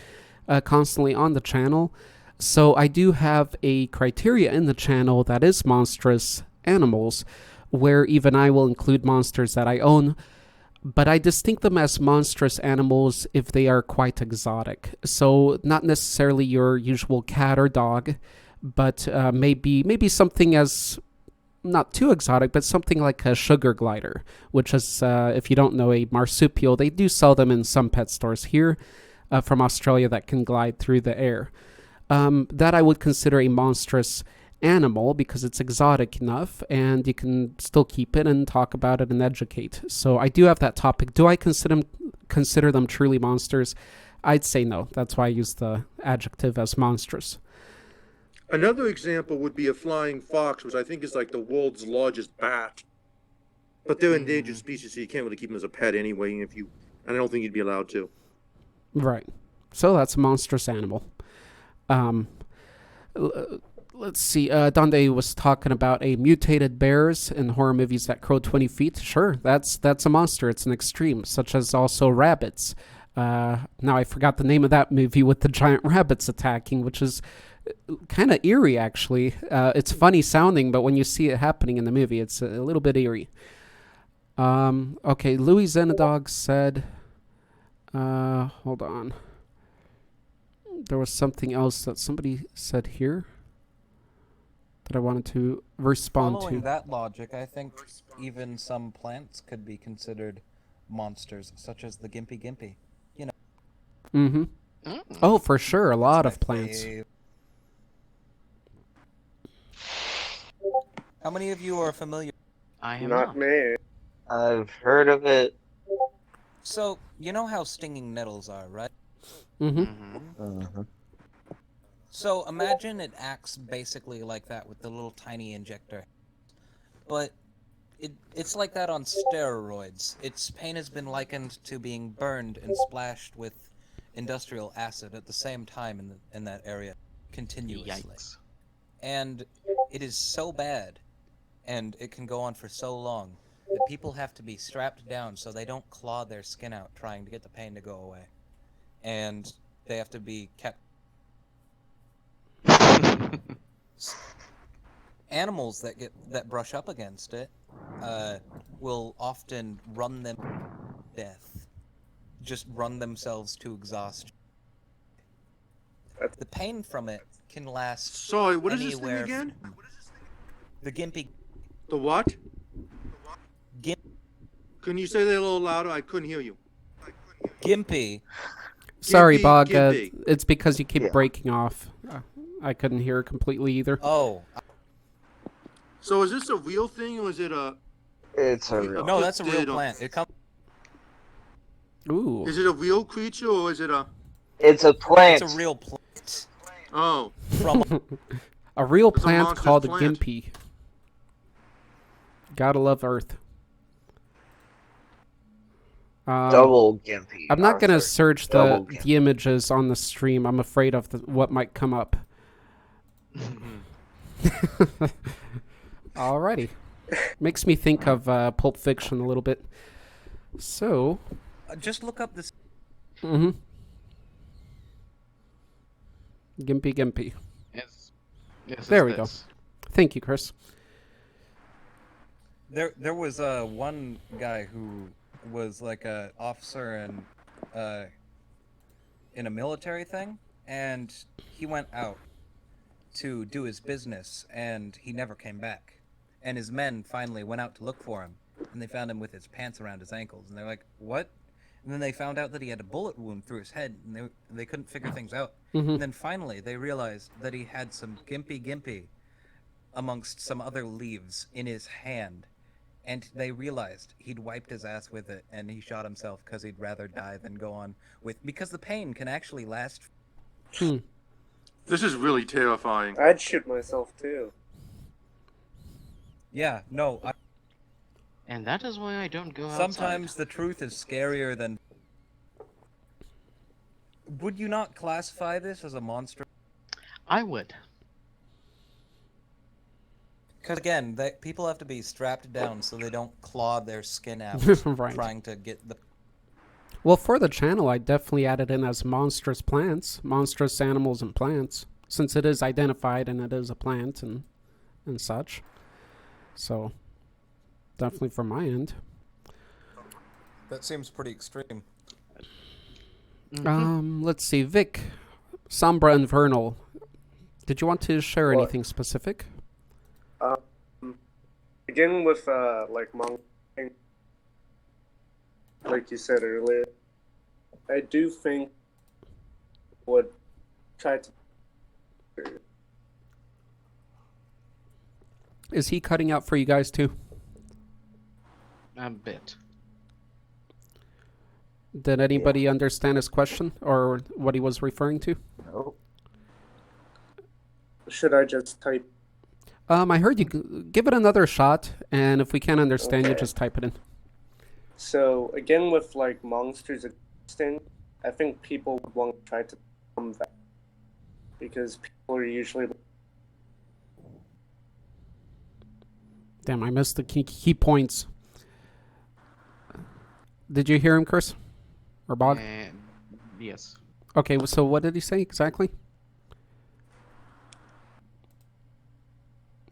constantly on the channel. So I do have a criteria in the channel that is monstrous animals, where even I will include monsters that I own, but I distinct them as monstrous animals if they are quite exotic. So not necessarily your usual cat or dog, but maybe something as not too exotic, but something like a sugar glider, which is, if you don't know, a marsupial. They do sell them in some pet stores here from Australia that can glide through the air. That I would consider a monstrous animal because it's exotic enough and you can still keep it and talk about it and educate. So I do have that topic. Do I consider them truly monsters? I'd say no. That's why I use the adjective as monstrous.
Another example would be a flying fox, which I think is like the world's largest bat. But they're endangered species, so you can't really keep them as a pet anyway. And I don't think you'd be allowed to.
Right. So that's a monstrous animal. let's see. Donde was talking about a mutated bears in horror movies that grow 20 feet. Sure, that's a monster. It's an extreme, such as also rabbits. Now I forgot the name of that movie with the giant rabbits attacking, which is kind of eerie, actually. It's funny sounding, but when you see it happening in the movie, it's a little bit eerie. Okay, Louis Zenadog said... hold on. There was something else that somebody said here that I wanted to respond
Following
to.
that logic, I think even some plants could be considered monsters, such as the Gimpy Gimpy. You know.
Mm-hmm. Oh, for sure. A lot of plants.
How many of you are familiar?
I am
Not me.
I've heard of it.
So, you know how stinging nettles are, right?
Mm-hmm.
Mhm.
So imagine it acts basically like that with the little tiny injector. But it's like that on steroids. Its pain has been likened to being burned and splashed with industrial acid at the same time in that area, continuously.
Yikes.
And it is so bad, and it can go on for so long, that people have to be strapped down so they don't claw their skin out trying to get the pain to go away. And they have to be kept. Animals that brush up against it will often run them to death. Just run themselves to exhaustion. The pain from it can last
Sorry, what is this thing
anywhere
again?
from the Gimpy
The what?
Gimp,
Can you say that a little louder? I couldn't hear you.
Gimpy.
Sorry,
Gimpy,
Bog.
Gimpy.
It's because you keep
Yeah.
breaking off. I couldn't hear completely either.
Oh,
So is this a real thing or is it a...
It's a real.
no, that's a real
Did,
plant. It comes.
Ooh.
Is it a real creature or is it a...
It's a plant.
It's a real plant
Oh.
from.
A real
It's a
plant
monstrous
called a
plant.
gimpy. Gotta love Earth.
Double Gimpy.
I'm not gonna
Arthur.
search
Double
the
Gimpy.
images on the stream. I'm afraid of what might come up. Alrighty. Makes me think of Pulp Fiction a little bit. So,
Just look up this.
Gimpy Gimpy.
Yes. Yes.
There
it's
we go.
this.
Thank you, Chris.
There was one guy who was like a officer in a military thing, and he went out to do his business, and he never came back. And his men finally went out to look for him, and they found him with his pants around his ankles, and they're like, "What?" And then they found out that he had a bullet wound through his head, and they couldn't figure things out.
Mhm.
And then finally they realized that he had some gimpy gimpy amongst some other leaves in his hand. And they realized he'd wiped his ass with it, and he shot himself because he'd rather die than go on with... Because the pain can actually last...
This is really terrifying.
I'd shoot myself too.
Yeah, no,
And that is why I don't go outside.
sometimes the truth is scarier than... Would you not classify this as a monster?
I would.
Because again, people have to be strapped down so they don't claw their skin out
Right.
trying to get the...
Well, for the channel, I definitely added in as monstrous plants, monstrous animals and plants, since it is identified and it is a plant and such. So, definitely from my end.
That seems pretty extreme.
Let's see, Vic, Sombra and Vernal. Did you want to share
What?
anything specific?
Begin with like like you said earlier. I do think would try to.
Is he cutting out for you guys too?
A bit.
Did anybody understand his question or what he was referring to?
No.
Should I just type?
I heard you. Give it another shot, and if we can't understand you,
Okay.
just type it in.
So again, with like monsters existing, I think people would want to try to come back because people are usually
Damn, I missed the key points. Did you hear him, Chris? Or Bog?
Yes.
Okay, so what did he say exactly?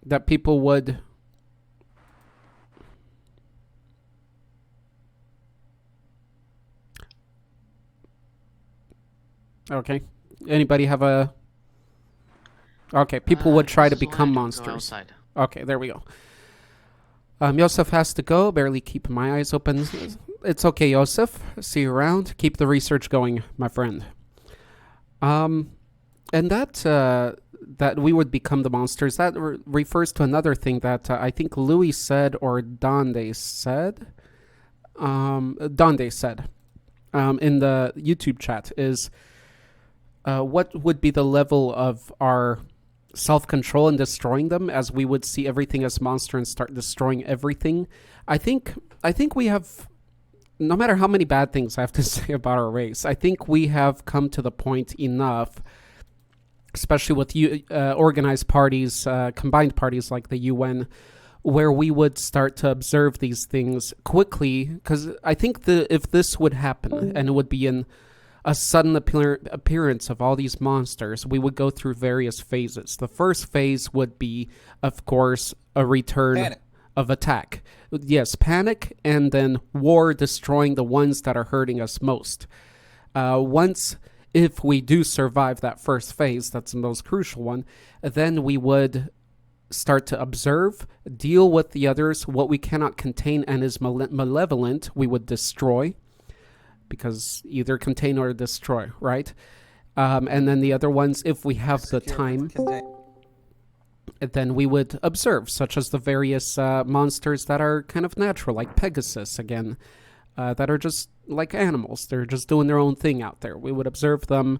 That people would... Okay. Anybody have a... Okay, people would try to
This is why I
become
don't go
monsters.
outside.
Okay, there we go. Yosef has to go. Barely keep my eyes open. It's okay, Yosef. See you around. Keep the research going, my friend. And that we would become the monsters, that refers to another thing that I think Louis said or Donde said. Donde said in the YouTube chat is what would be the level of our self-control in destroying them, as we would see everything as monster and start destroying everything. I think we have, no matter how many bad things I have to say about our race, I think we have come to the point enough, especially with organized parties, combined parties like the UN, where we would start to observe these things quickly. Because I think if this would happen, and it would be in a sudden appearance of all these monsters, we would go through various phases. The first phase would be, of course, a return of attack. Yes, panic, and then war, destroying the ones that are hurting us most. If we do survive that first phase, that's the most crucial one, then we would start to observe, deal with the others. What we cannot contain and is malevolent, we would destroy. Because either contain or destroy, right? And then the other ones, if we have the time, then we would observe, such as the various monsters that are kind of natural, like Pegasus, again, that are just like animals. They're just doing their own thing out there. We would observe them,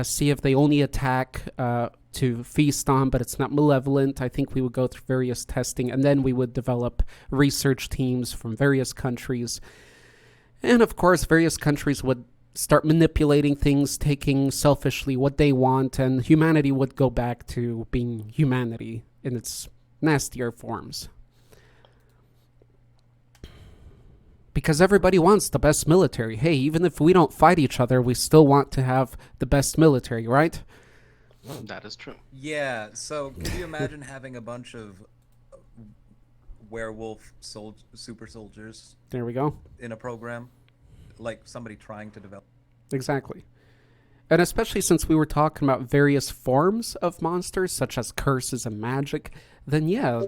see if they only attack to feast on, but it's not malevolent. I think we would go through various testing, and then we would develop research teams from various countries. And of course, various countries would start manipulating things, taking selfishly what they want, and humanity would go back to being humanity in its nastier forms. Because everybody wants the best military. Hey, even if we don't fight each other, we still want to have the best military, right?
That is true.
Yeah, so could you imagine having a bunch of werewolf super soldiers
There we go.
in a program? Like somebody trying to develop.
Exactly. And especially since we were talking about various forms of monsters, such as curses and magic, then yeah,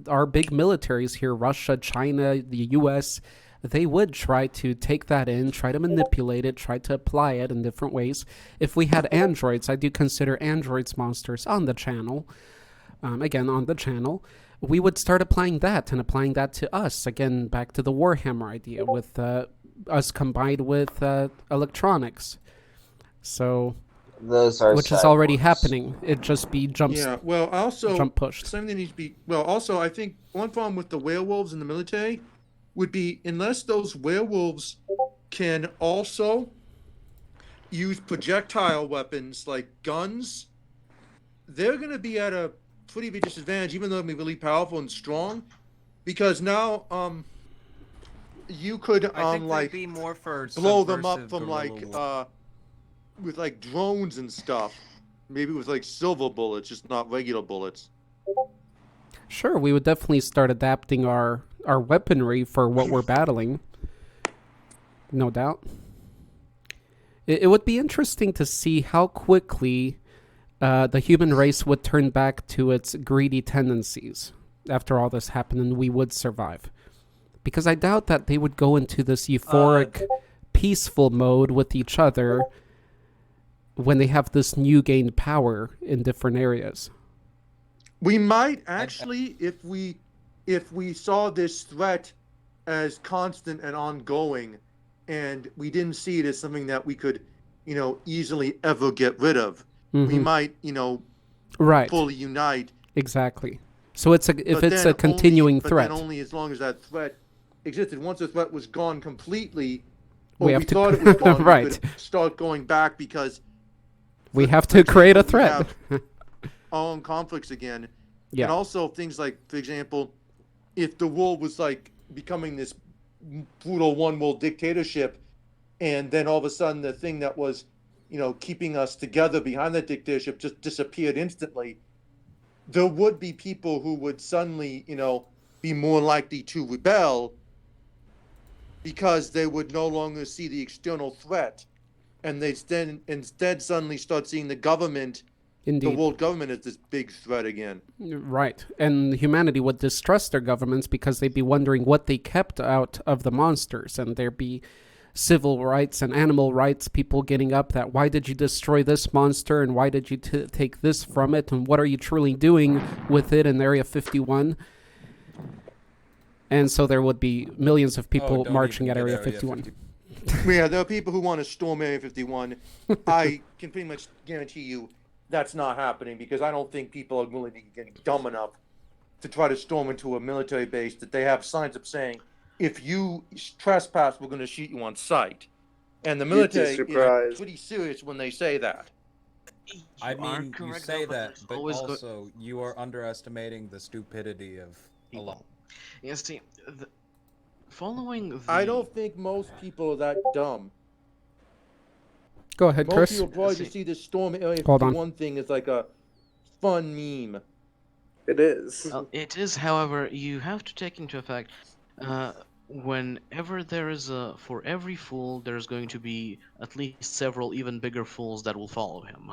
our big militaries here, Russia, China, the US, they would try to take that in, try to manipulate it, try to apply it in different ways. If we had androids, I do consider androids monsters on the channel, we would start applying that to us. Again, back to the Warhammer idea with us combined with electronics. So,
Those are
which is already
cyborgs.
happening. It just be jump pushed.
Something that needs to be... Well, also, I think one problem with the werewolves in the military would be, unless those werewolves can also use projectile weapons like guns, they're going to be at a pretty big disadvantage, even though they're really powerful and strong, because now you could
I think they'd be more for
blow them up
subversive
from
guerrilla war.
with like drones and stuff, maybe with like silver bullets, just not regular bullets.
Sure, we would definitely start adapting our weaponry for what we're battling. No doubt. It would be interesting to see how quickly the human race would turn back to its greedy tendencies after all this happened, and we would survive. Because I doubt that they would go into this euphoric, peaceful mode with each other when they have this new gained power in different areas.
We might actually, if we saw this threat as constant and ongoing, and we didn't see it as something that we could, easily ever get rid of, we might,
right,
fully unite.
Exactly. So it's a continuing threat.
But then only as long as that threat existed. Once the threat was gone completely,
we
or
have
we
to
thought it was gone,
right.
we could start going back because
we have to create a
we
threat.
have our own conflicts again.
Yeah.
And also things like, for example, if the world was like becoming this brutal one world dictatorship, and then all of a sudden the thing that was, keeping us together behind that dictatorship just disappeared instantly, there would be people who would suddenly, be more likely to rebel because they would no longer see the external threat, and they instead suddenly start seeing the government,
Indeed.
the world government, as this big threat again.
Right. And humanity would distrust their governments because they'd be wondering what they kept out of the monsters, and there'd be civil rights and animal rights, people getting up that why did you destroy this monster and why did you take this from it and what are you truly doing with it in Area 51? And so there would be millions of people marching at Area 51.
Yeah, there are people who want to storm Area 51. I can pretty much guarantee you that's not happening, because I don't think people are willing to get dumb enough to try to storm into a military base that they have signs up saying, if you trespass, we're going to shoot you on sight. And the military is pretty serious when they say that.
I mean, you say that, but also you are underestimating the stupidity of a lot.
Yes, see, following the...
I don't think most people are that dumb.
Go ahead,
most
Chris.
Most people probably just see this Storm Area 51 thing as like a fun meme.
It is.
It is, however, you have to take into effect, whenever there is for every fool, there's going to be at least several even bigger fools that will follow him.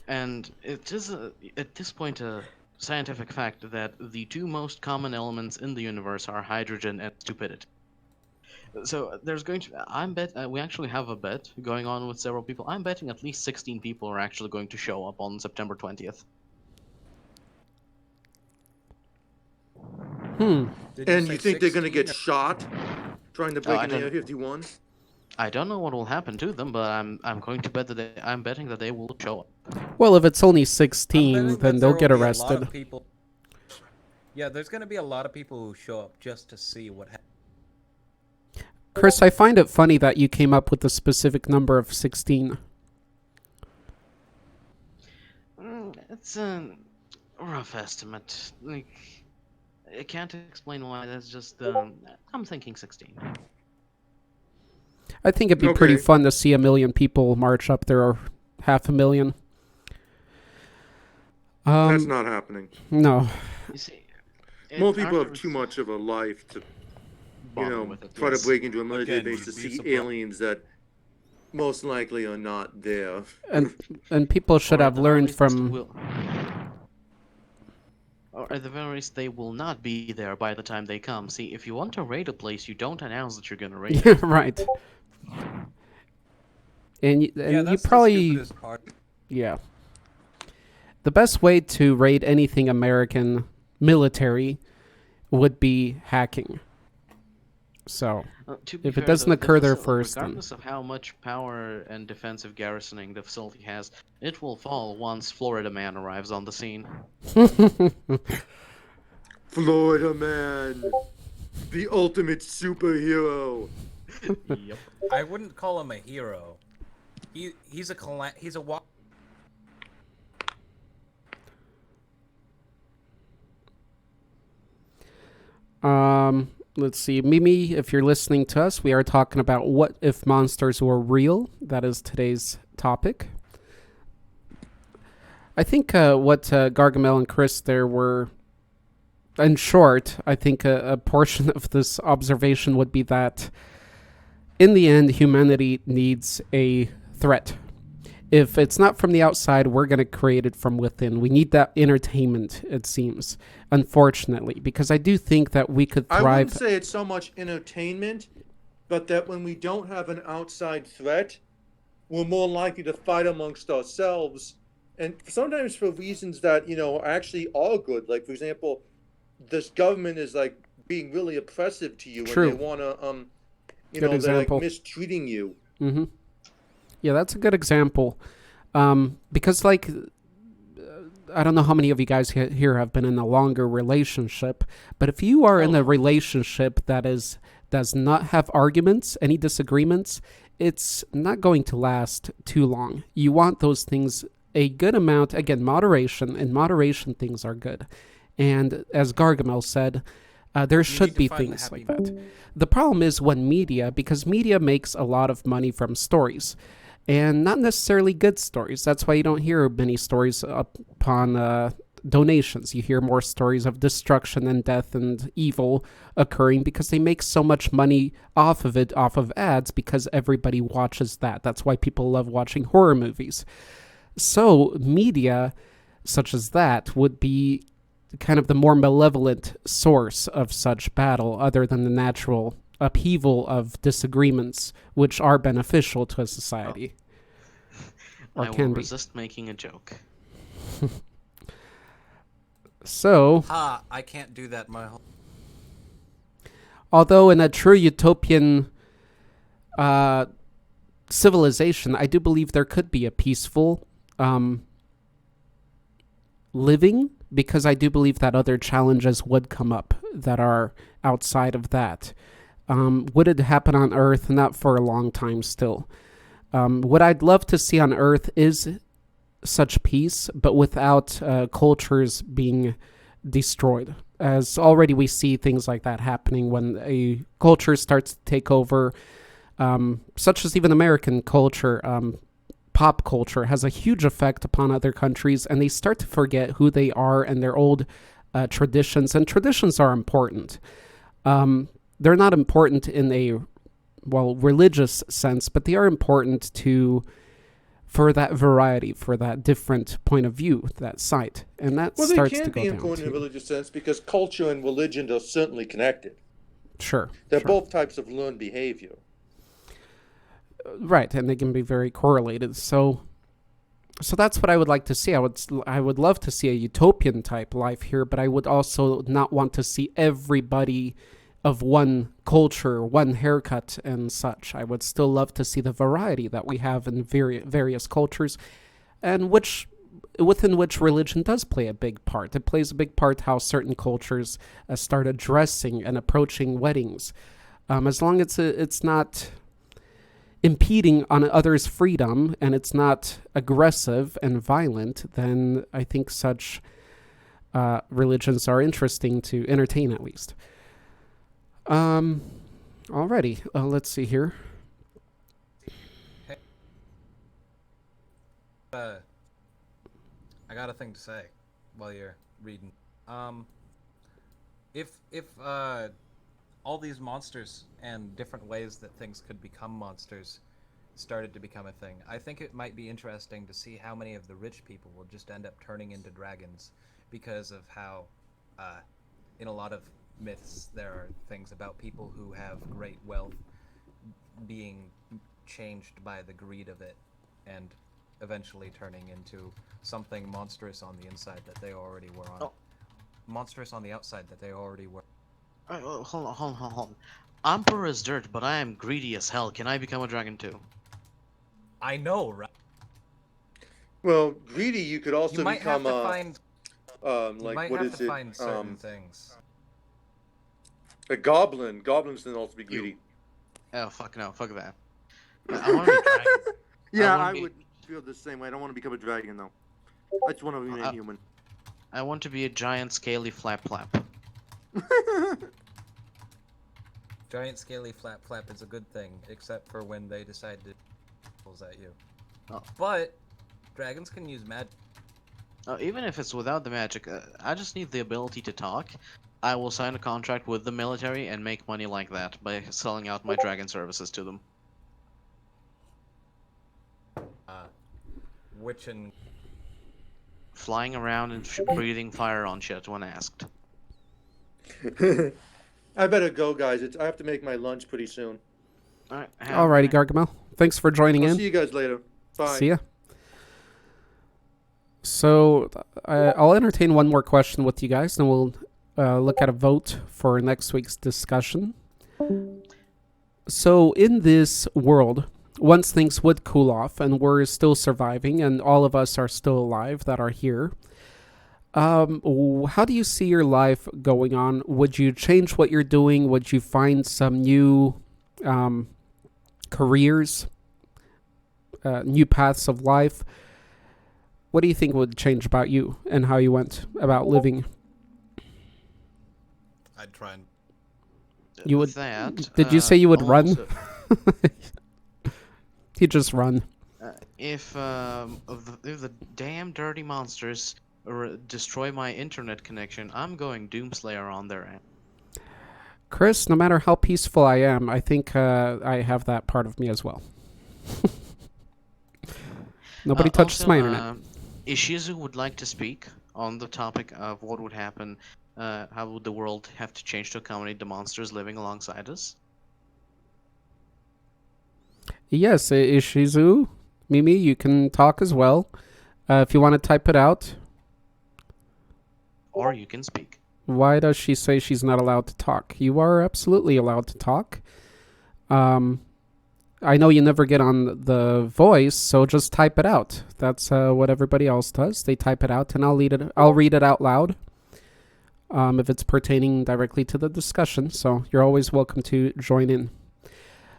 And it is, at this point, a scientific fact that the two most common elements in the universe are hydrogen and stupidity. So there's going to, we actually have a bet going on with several people. I'm betting at least 16 people are actually going to show up on September 20th.
And you think they're going to get shot trying to break into Area 51?
I don't know what will happen to them, but I'm going to bet that I'm betting that they will show up.
Well, if it's only 16, then they'll get arrested.
Yeah, there's going to be a lot of people who show up just to see what happens.
Chris, I find it funny that you came up with the specific number of 16.
It's a rough estimate. Like, I can't explain why. That's just I'm thinking 16.
I think it'd be pretty fun to see 1 million people march up there, or 500,000.
That's not happening.
No.
You see,
more people have too much of a life to, try to break into a military base to see aliens that most likely are not there.
And people should have learned from...
Or at the very least, they will not be there by the time they come. See, if you want to raid a place, you don't announce that you're going to raid it.
Right. And you probably... Yeah. The best way to raid anything American military would be hacking. So, if it doesn't occur there first,
regardless of how much power and defensive garrisoning the facility has, it will fall once Florida Man arrives on the scene.
Florida Man, the ultimate superhero.
Yep.
I wouldn't call him a hero. He's a
let's see. Mimi, if you're listening to us, we are talking about what if monsters were real. That is today's topic. I think what Gargamel and Chris there were, in short, I think a portion of this observation would be that in the end, humanity needs a threat. If it's not from the outside, we're going to create it from within. We need that entertainment, it seems, unfortunately, because I do think that we could thrive.
I wouldn't say it's so much entertainment, but that when we don't have an outside threat, we're more likely to fight amongst ourselves, and sometimes for reasons that, actually are good. Like, for example, this government is, like, being really oppressive to you.
True.
And they want to,
they're, like,
mistreating you.
Mm-hmm. Yeah, that's a good example. Because, like, I don't know how many of you guys here have been in a longer relationship, but if you are in a relationship that does not have arguments, any disagreements, it's not going to last too long. You want those things a good amount, again, moderation. In moderation, things are good. And as Gargamel said, there should
need to
be
find the
things like
happy
that. The problem is when media, because media makes a lot of money from stories, and not necessarily good stories. That's why you don't hear many stories upon donations. You hear more stories of destruction and death and evil occurring because they make so much money off of it, off of ads, because everybody watches that. That's why people love watching horror movies. So media such as that would be kind of the more malevolent source of such battle, other than the natural upheaval of disagreements, which are beneficial to a society. Or
I will
can be.
resist making a joke.
So,
I can't do that my whole...
although in a true utopian civilization, I do believe there could be a peaceful living, because I do believe that other challenges would come up that are outside of that. Would it happen on Earth? Not for a long time still. What I'd love to see on Earth is such peace, but without cultures being destroyed. As already we see things like that happening when a culture starts to take over, such as even American culture. Pop culture has a huge effect upon other countries, and they start to forget who they are and their old traditions. And traditions are important. They're not important in a, religious sense, but they are important for that variety, for that different point of view, that sight. And that
Well, they
starts
can
to go
be
down
important in a
too.
religious sense because culture and religion are certainly connected.
Sure.
They're
sure.
both types of learned behavior.
Right, and they can be very correlated. So that's what I would like to see. I would love to see a utopian type life here, but I would also not want to see everybody of one culture, one haircut and such. I would still love to see the variety that we have in various cultures, and within which religion does play a big part. It plays a big part how certain cultures start addressing and approaching weddings. As long as it's not impeding on others' freedom and it's not aggressive and violent, then I think such religions are interesting to entertain, at least. Alrighty, let's see here.
I got a thing to say while you're reading. If all these monsters and different ways that things could become monsters started to become a thing, I think it might be interesting to see how many of the rich people will just end up turning into dragons, because of how in a lot of myths there are things about people who have great wealth being changed by the greed of it and eventually turning into something monstrous on the inside that they already were on.
Oh.
Monstrous on the outside that they already were.
Hold on. Emperor is dirt, but I am greedy as hell. Can I become a dragon too?
I know, right?
Well, greedy, you could also
You might
become
have to find. You
like
might
what
have
is
to
it?
find certain things.
A goblin. Goblins can also be greedy.
Oh fuck no, fuck that. I want to be dragon.
Yeah,
wanna
I
be-
would feel the same way. I don't want to become a dragon though. I just want to be a human.
I want to be a giant scaly flap.
Giant scaly flap is a good thing, except for when they decide to pulls at you.
Oh.
But dragons can use magic.
Even if it's without the magic, I just need the ability to talk. I will sign a contract with the military and make money like that by selling out my dragon services to them.
Which and
Flying around and breathing fire on shit when asked.
I better go, guys. I have to make my lunch pretty soon.
Alright,
Alrighty, Gargamel. Thanks for joining
I'll
in.
see you guys later. Bye.
See ya. So I'll entertain one more question with you guys, and we'll look at a vote for next week's discussion. So in this world, once things would cool off and we're still surviving and all of us are still alive that are here, how do you see your life going on? Would you change what you're doing? Would you find some new careers, new paths of life? what do you think would change about you and how you went about living?
I'd try and
You would.
That.
Did you say you would run?
Also,
You just run.
if the damn dirty monsters destroy my internet connection, I'm going Doomslayer on their end.
Chris, no matter how peaceful I am, I think I have that part of me as well. Nobody touches
Also,
my internet.
Ishizu would like to speak on the topic of what would happen. How would the world have to change to accommodate the monsters living alongside us?
Yes, Ishizu, Mimi, you can talk as well. If you want to type it out.
Or you can speak.
Why does she say she's not allowed to talk? You are absolutely allowed to talk. I know you never get on the voice, so just type it out. That's what everybody else does. They type it out, and I'll read it out loud. If it's pertaining directly to the discussion, so you're always welcome to join in.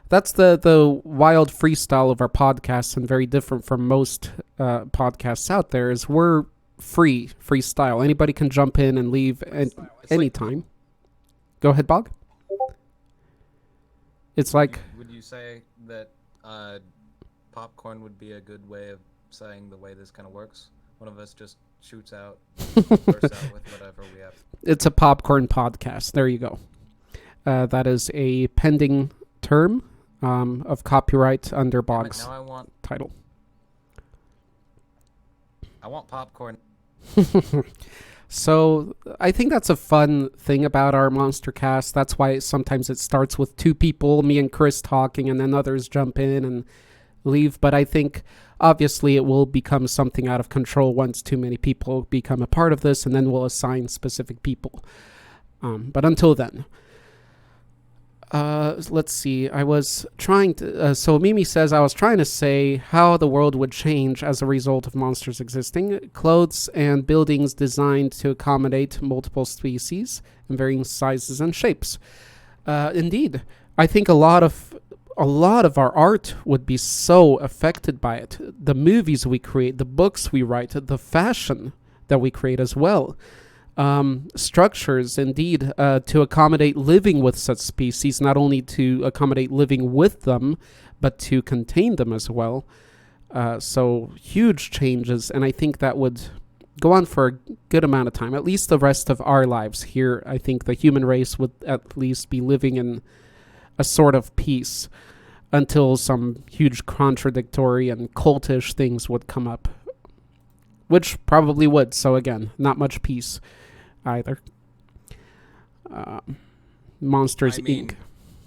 That's the wild freestyle of our podcast, and very different from most podcasts out there, is we're freestyle. Anybody can jump in and leave at any time. Go ahead, Bog. It's like...
Would you say that popcorn would be a good way of saying the way this kind of works? One of us just shoots out, bursts out with whatever we have.
It's a popcorn podcast. There you go. That is a pending term of copyright under Bog's
Now
title.
I want popcorn.
So I think that's a fun thing about our Monstercast. That's why sometimes it starts with two people, me and Chris talking, and then others jump in and leave. But I think obviously it will become something out of control once too many people become a part of this, and then we'll assign specific people. But until then, let's see. I was trying to... so Mimi says, I was trying to say how the world would change as a result of monsters existing. Clothes and buildings designed to accommodate multiple species in varying sizes and shapes. Indeed. I think a lot of our art would be so affected by it. The movies we create, the books we write, the fashion that we create as well. Structures, indeed, to accommodate living with such species, not only to accommodate living with them, but to contain them as well. So huge changes, and I think that would go on for a good amount of time, at least the rest of our lives here. I think the human race would at least be living in a sort of peace until some huge contradictory and cultish things would come up, which probably would. So again, not much peace either. Monsters Inc.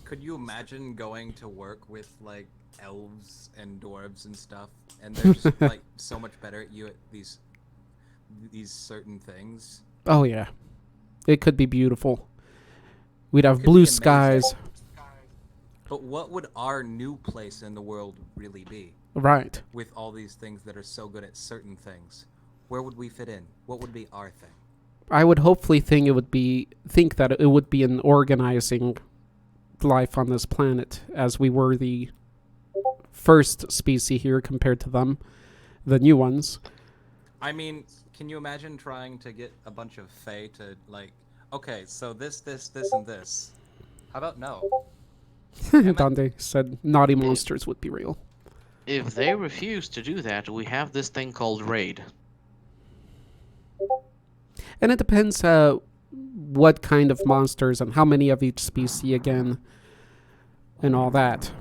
Could you imagine going to work with like elves and dwarves and stuff, and they're just like so much better at you at these certain things?
Oh yeah, it could be beautiful. We'd have
Could
blue
be amazing.
skies.
But what would our new place in the world really be?
Right.
With all these things that are so good at certain things, where would we fit in? What would be our thing?
I would hopefully think that it would be an organizing life on this planet, as we were the first species here compared to them, the new ones.
I mean, can you imagine trying to get a bunch of Fae to like, okay, so this, and this. How about no?
Dante said naughty monsters would be real.
If they refuse to do that, we have this thing called raid.
And it depends what kind of monsters and how many of each species again, and all that.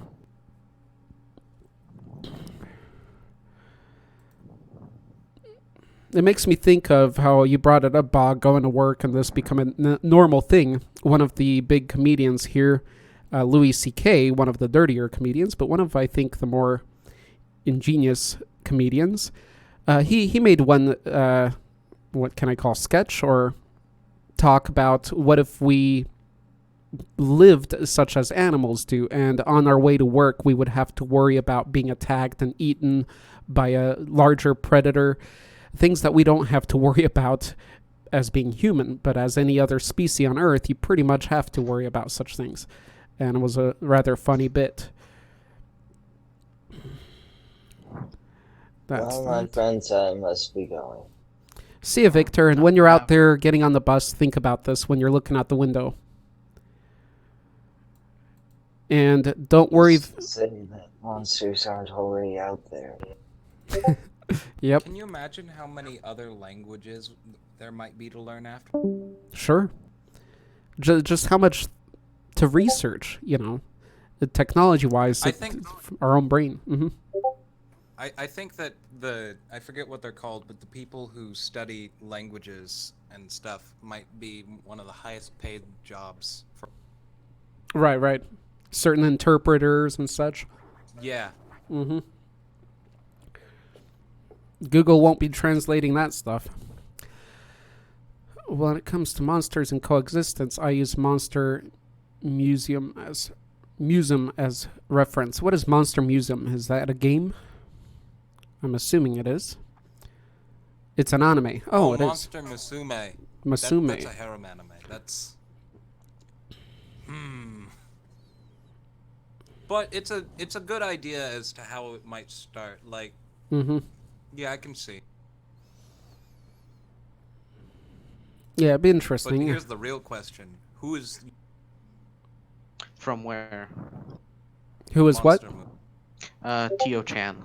It makes me think of how you brought it up, Bog, going to work and this become a normal thing. One of the big comedians here, Louis C.K., one of the dirtier comedians, but one of, I think, the more ingenious comedians. He made one, what can I call, sketch or talk about what if we lived such as animals do, and on our way to work we would have to worry about being attacked and eaten by a larger predator. Things that we don't have to worry about as being human, but as any other species on Earth, you pretty much have to worry about such things. And it was a rather funny bit. That's
Well, my
that.
friends, I must be going.
See you, Victor. And when you're out there getting on the bus, think about this when you're looking out the window. And don't worry.
Just say that monsters aren't already out there.
Yep,
Can you imagine how many other languages there might be to learn after?
sure. Just how much to research, technology-wise,
I think
our own brain.
I think that I forget what they're called, but the people who study languages and stuff might be one of the highest paid jobs for.
Right. Certain interpreters and such.
Yeah.
Google won't be translating that stuff. When it comes to monsters and coexistence, I use Monster Museum as reference. What is Monster Museum? Is that a game? I'm assuming it is. It's an anime. Oh, it is.
Monster Musume.
Musume.
That's a harem anime. That's. But it's a good idea as to how it might start. Like, yeah, I can see.
Yeah, it'd be
But
interesting.
here's the real question: Who is
From where?
Who is what?
Monster Moon?
Tio-chan.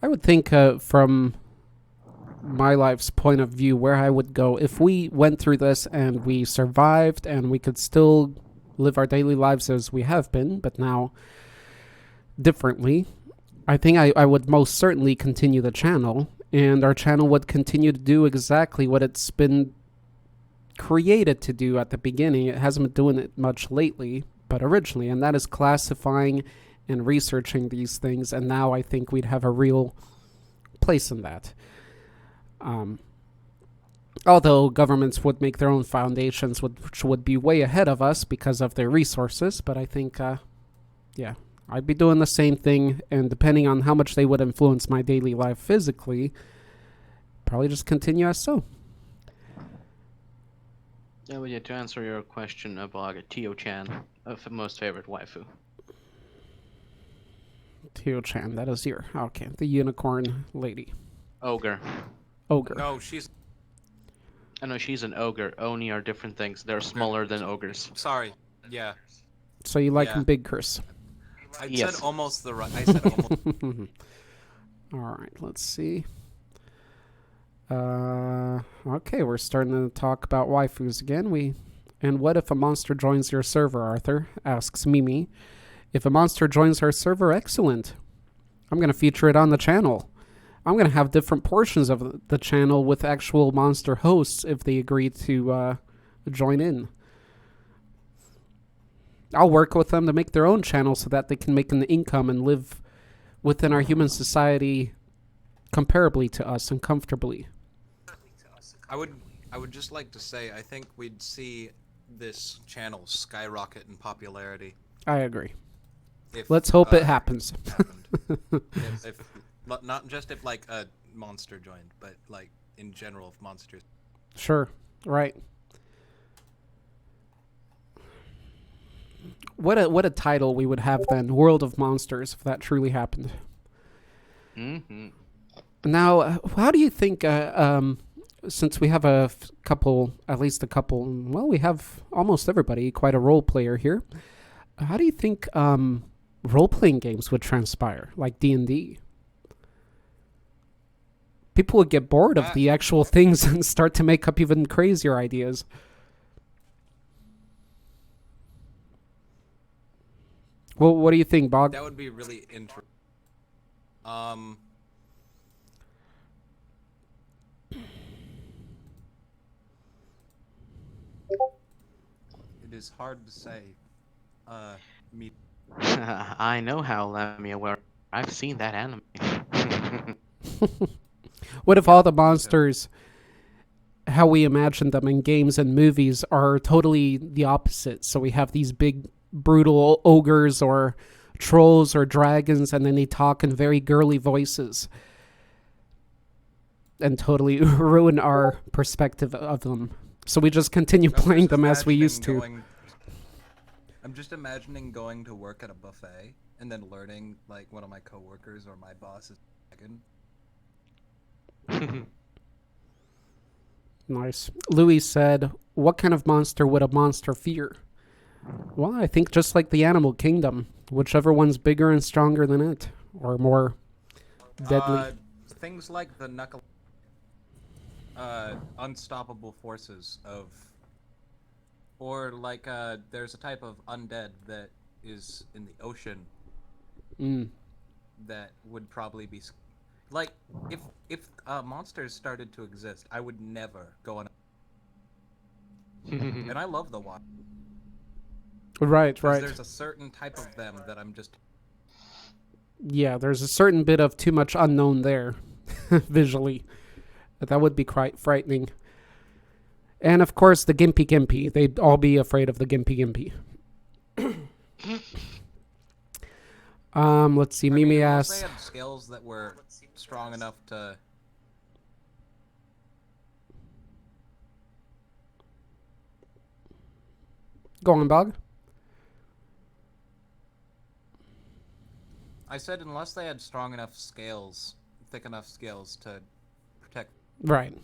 I would think from my life's point of view, where I would go if we went through this and we survived and we could still live our daily lives as we have been, but now differently. I think I would most certainly continue the channel, and our channel would continue to do exactly what it's been created to do at the beginning. It hasn't been doing it much lately, but originally, and that is classifying and researching these things, and now I think we'd have a real place in that. Although governments would make their own foundations, which would be way ahead of us because of their resources, but I think, yeah, I'd be doing the same thing, and depending on how much they would influence my daily life physically, probably just continue as so.
Yeah, but yeah, to answer your question about Tio-chan, most favorite waifu.
Tio-chan, that is your... Okay, the unicorn lady.
Ogre.
Ogre.
No, she's.
I know she's an ogre. Oni are different things. They're smaller than ogres.
Sorry. Yeah.
So you like
Yeah.
him big, Chris?
I
Yes.
said almost the right. I said almost.
All right, let's see. Okay, we're starting to talk about waifus again. And what if a monster joins your server, Arthur? Asks Mimi. If a monster joins our server, excellent. I'm going to feature it on the channel. I'm going to have different portions of the channel with actual monster hosts if they agree to join in. I'll work with them to make their own channel so that they can make an income and live within our human society comparably to us and comfortably.
I would just like to say I think we'd see this channel skyrocket in popularity.
I agree.
If,
Let's hope it happens.
happened. if not just if like a monster joined, but like in general if monsters.
Sure, right. What a title we would have then, World of Monsters, if that truly happened. Now, how do you think, since we have at least a couple, well, we have almost everybody, quite a role player here, how do you think role-playing games would transpire, like D&D? People would get bored of the actual things and start to make up even crazier ideas. Well, what do you think, Bog?
That would be really interesting. It is hard to say. Me.
I know how Lamia works. I've seen that anime.
What if all the monsters, how we imagine them in games and movies, are totally the opposite? So we have these big, brutal ogres or trolls or dragons, and then they talk in very girly voices and totally ruin our perspective of them. So we just continue playing them as we used to.
I'm just imagining going to work at a buffet and then learning like one of my coworkers or my boss is a dragon.
Nice. Louis said, "What kind of monster would a monster fear?" Well, I think just like the animal kingdom, whichever one's bigger and stronger than it, or more deadly.
Things like the knuckle, unstoppable forces of, or like there's a type of undead that is in the ocean
Mm.
that would probably be like if monsters started to exist, I would never go on. And I love the wild.
Right,
Because
right.
there's a certain type of them that I'm just.
Yeah, there's a certain bit of too much unknown there, visually. That would be quite frightening. And of course, the Gimpy Gimpy. They'd all be afraid of the Gimpy Gimpy. Let's see.
I
Mimi
mean, unless
asks.
they had scales that were strong enough to.
Go on, Bog.
I said unless they had strong enough scales, thick enough scales to protect.
Right.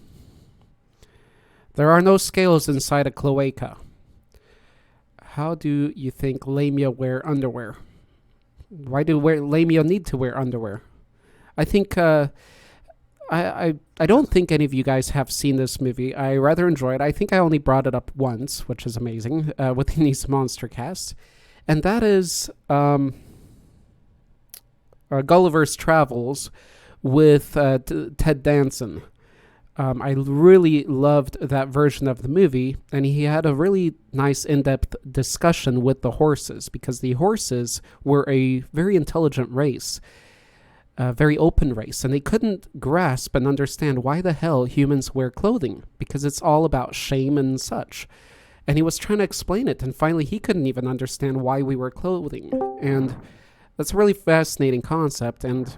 There are no scales inside a cloaca. How do you think Lamia wear underwear? Why do Lamia need to wear underwear? I think I don't think any of you guys have seen this movie. I rather enjoy it. I think I only brought it up once, which is amazing, within these Monstercasts, and that is Gulliver's Travels with Ted Danson. I really loved that version of the movie, and he had a really nice in-depth discussion with the horses, because the horses were a very intelligent race, a very open race, and they couldn't grasp and understand why the hell humans wear clothing, because it's all about shame and such. And he was trying to explain it, and finally he couldn't even understand why we wear clothing. And that's a really fascinating concept, and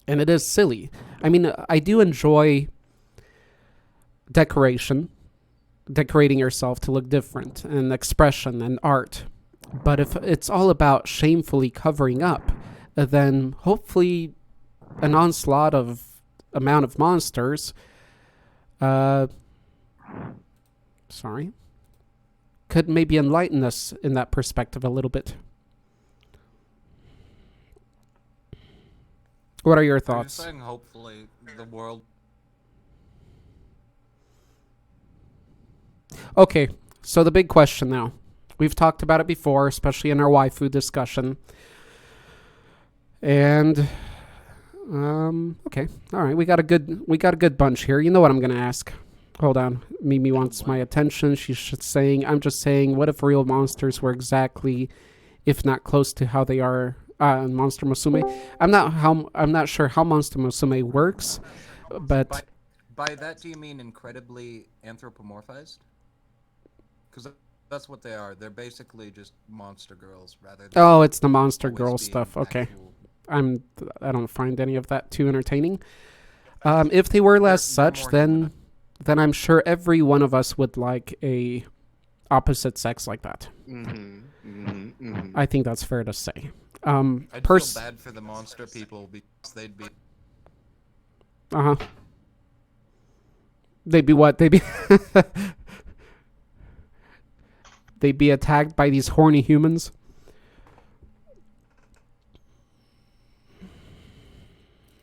it is silly. I mean, I do enjoy decorating yourself to look different, and expression and art. But if it's all about shamefully covering up, then hopefully an onslaught of amount of monsters, could maybe enlighten us in that perspective a little bit. What are your
I'm
thoughts?
just saying, hopefully, the world.
Okay, so the big question now. We've talked about it before, especially in our waifu discussion. And okay. All right, we got a good bunch here. You know what I'm going to ask. Hold on. Mimi wants my attention. She's saying, I'm just saying, what if real monsters were exactly, if not close to how they are in Monster Musume? I'm not sure how Monster Musume works, but
By that, do you mean incredibly anthropomorphized? Because that's what they are. They're basically just monster girls, rather than.
oh, it's the Monster
always
Girl
being
stuff. Okay.
actual-
I don't find any of that too entertaining. If they were less
They're
such,
more
then
human.
I'm sure every one of us would like a opposite sex like that. I think that's fair to say.
I'd feel bad for the monster people because they'd be.
Uh-huh. They'd be what? They'd be they'd be attacked by these horny humans.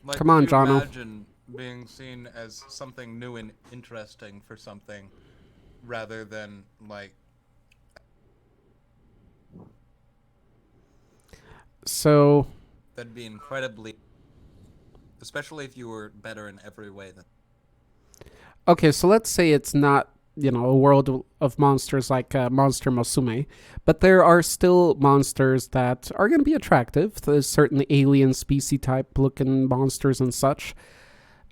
Like,
Come on,
could you
Jono.
imagine being seen as something new and interesting for something, rather than like.
So,
That'd be incredibly. Especially if you were better in every way than.
okay, so let's say it's not, a world of monsters like Monster Musume, but there are still monsters that are going to be attractive. There's certainly alien species type looking monsters and such.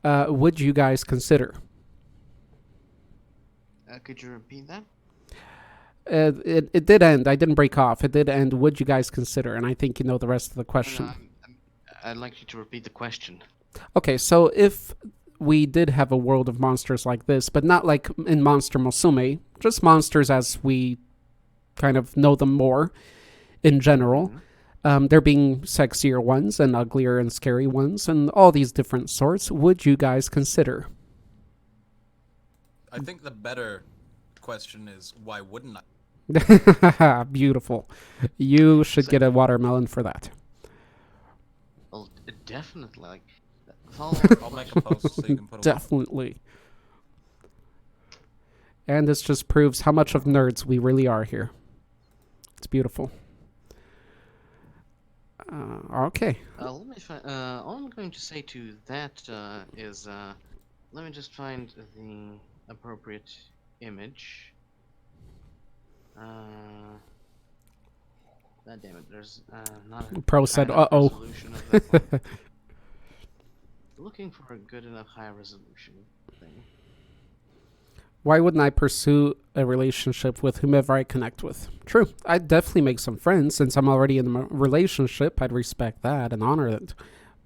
Would you guys consider?
Could you repeat that?
It did end. I didn't break off. It did end. Would you guys consider? And I think you know the rest of the question.
I'd like you to repeat the question.
Okay, so if we did have a world of monsters like this, but not like in Monster Musume, just monsters as we kind of know them more in general.
Mhm.
There being sexier ones and uglier and scary ones and all these different sorts. Would you guys consider?
I think the better question is why wouldn't I?
Beautiful. You should
So,
get a watermelon for that.
well, definitely. Like, follow
I'll make a post so you can put a
Definitely. And this just proves how much of nerds we really are here. It's beautiful. Okay.
Let me find. All I'm going to say to that is, let me just find the appropriate image. God damn it! There's not a
Pro
high
said,
enough
"Uh-oh."
resolution of that one. Looking for a good enough high resolution thing.
Why wouldn't I pursue a relationship with whomever I connect with? True. I'd definitely make some friends. Since I'm already in a relationship, I'd respect that and honor it.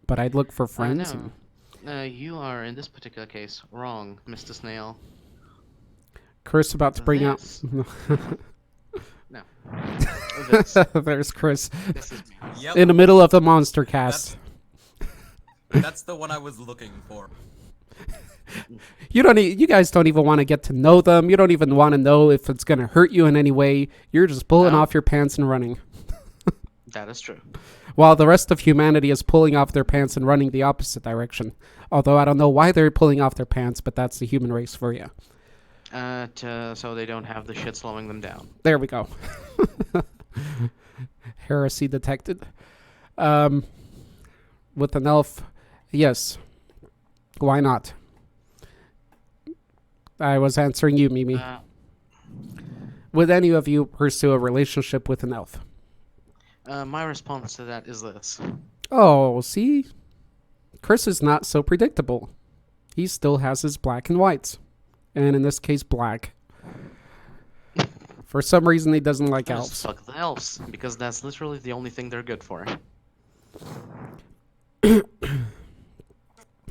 But I'd look for friends.
No, you are in this particular case wrong, Mr. Snail.
Chris about to bring out...
This. No. This.
There's Chris
This is me.
Yep,
in the middle of the Monstercast.
that's the one I was looking for.
You guys don't even want to get to know them. You don't even want to know if it's going to hurt you in any way. You're just pulling
No.
off your pants and running.
That is true.
While the rest of humanity is pulling off their pants and running the opposite direction. Although I don't know why they're pulling off their pants, but that's the human race for you.
So they don't have the shit slowing them down.
There we go. Heresy detected. With an elf, yes. Why not? I was answering you, Mimi. Would any of you pursue a relationship with an elf?
My response to that is this.
Oh, see? Chris is not so predictable. He still has his black and whites. And in this case, black. For some reason, he doesn't like
Just
elves.
fuck the elves, because that's literally the only thing they're good for.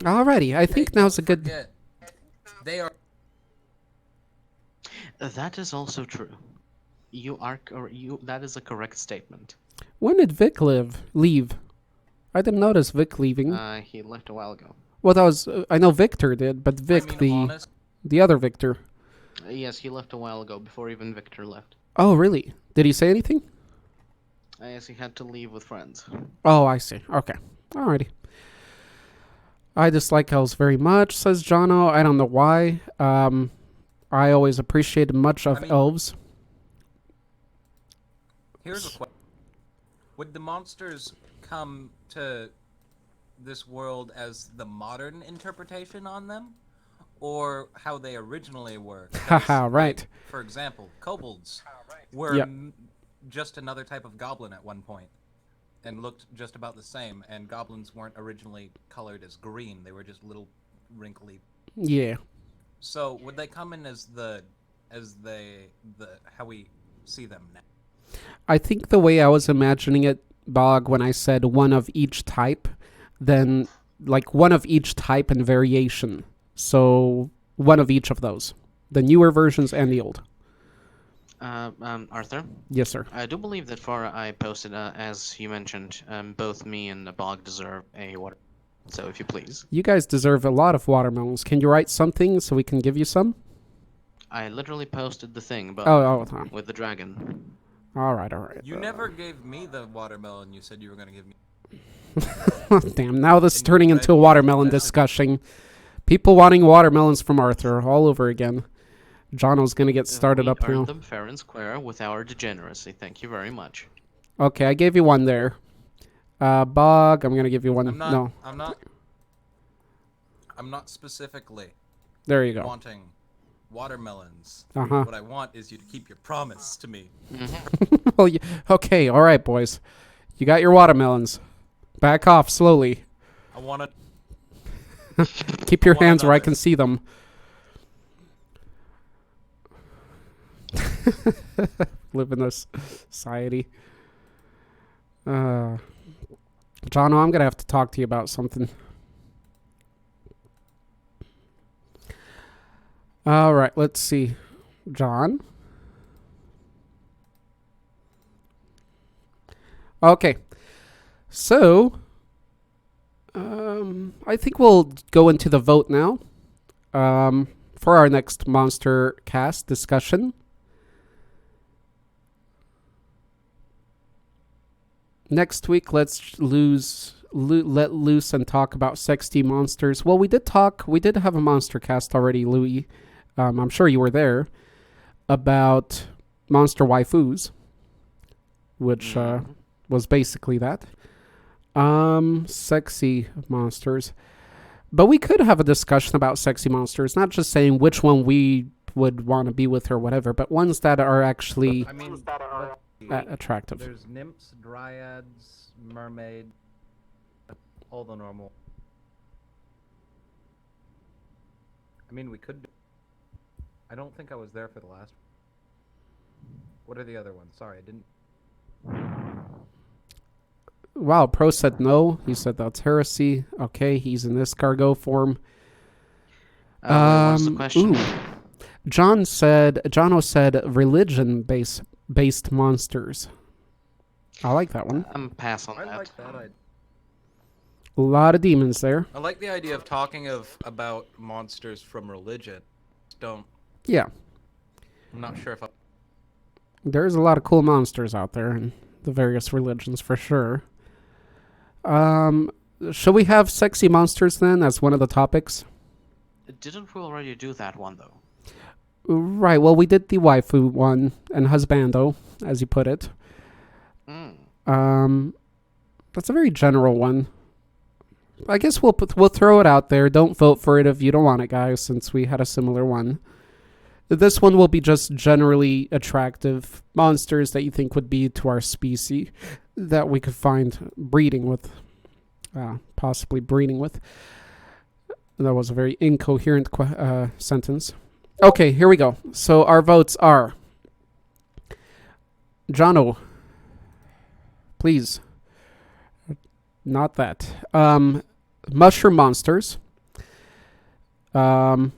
Alrighty, I think now's a good...
Forget, they are.
That is also true. That is a correct statement.
When did Vic leave? I didn't notice Vic leaving.
He left a while ago.
Well, that was... I know Victor did, but Vic,
I mean, honest,
the other Victor.
Yes, he left a while ago, before even Victor left.
Oh, really? Did he say anything?
Yes, he had to leave with friends.
Oh, I see. Okay. Alrighty. I dislike elves very much, says Jono. I don't know why. I always appreciated much of elves.
here's a question: would the monsters come to this world as the modern interpretation on them, or how they originally were? 'Cause,
Haha, right.
like, for example, kobolds were
Yep.
just another type of goblin at one point, and looked just about the same. And goblins weren't originally colored as green; they were just little wrinkly.
Yeah.
So would they come in as the how we see them now?
I think the way I was imagining it, Bog, when I said one of each type, then like one of each type and variation. So one of each of those. The newer versions and the old.
Arthur?
Yes, sir.
I do believe that far I posted, as you mentioned, both me and the Bog deserve a water. So if you please.
You guys deserve a lot of watermelons. Can you write something so we can give you some?
I literally posted the thing about
Oh.
with the dragon.
All right.
You never gave me the watermelon you said you were going to give me.
Damn, now this is
And you
turning
read
into a
me
watermelon
that.
discussion. People wanting watermelons from Arthur all over again. Jono's going to get started
We
up
earned
now.
them fair and square with our degeneracy. Thank you very much.
Okay, I gave you one there. Bog, I'm going to give you one.
I'm not.
No,
I'm not specifically
there you go.
wanting watermelons.
Uh-huh.
What I want is you to keep your promise to me.
Well, okay, all right, boys. You got your watermelons. Back off slowly.
I want to.
Keep your
want
hands where I
another.
can see them. Live in this society. Jono, I'm going to have to talk to you about something. All right, let's see. John? Okay. So, I think we'll go into the vote now for our next Monster Cast discussion. Next week, let's let loose and talk about sexy monsters. Well, we did have a Monster Cast already, Louis. I'm sure you were there, about monster waifus, which was basically that. Sexy monsters. But we could have a discussion about sexy monsters, not just saying which one we would want to be with or whatever, but ones that are actually
I mean,
attractive.
there's nymphs, dryads, mermaid, all the normal. I mean, we could do... I don't think I was there for the last. What are the other ones? Sorry, I didn't.
Wow, Pro said no. He said that's heresy. Okay, he's in this cargo form.
What's the question?
Jono said religion-based monsters. I like that one.
I'm pass on
I
that.
like that.
A lot of demons there.
I like the idea of talking about monsters from religion. Don't.
Yeah,
I'm not sure if I.
there's a lot of cool monsters out there in the various religions for sure. Should we have sexy monsters then as one of the topics?
Didn't we already do that one though?
Right, well, we did the waifu one and husbando, as you put it. That's a very general one. I guess we'll throw it out there. Don't vote for it if you don't want it, guys, since we had a similar one. This one will be just generally attractive monsters that you think would be to our species that we could find breeding with, possibly breeding with. That was a very incoherent sentence. Okay, here we go. So our votes are Jono, please. Not that. Mushroom monsters.
Oh,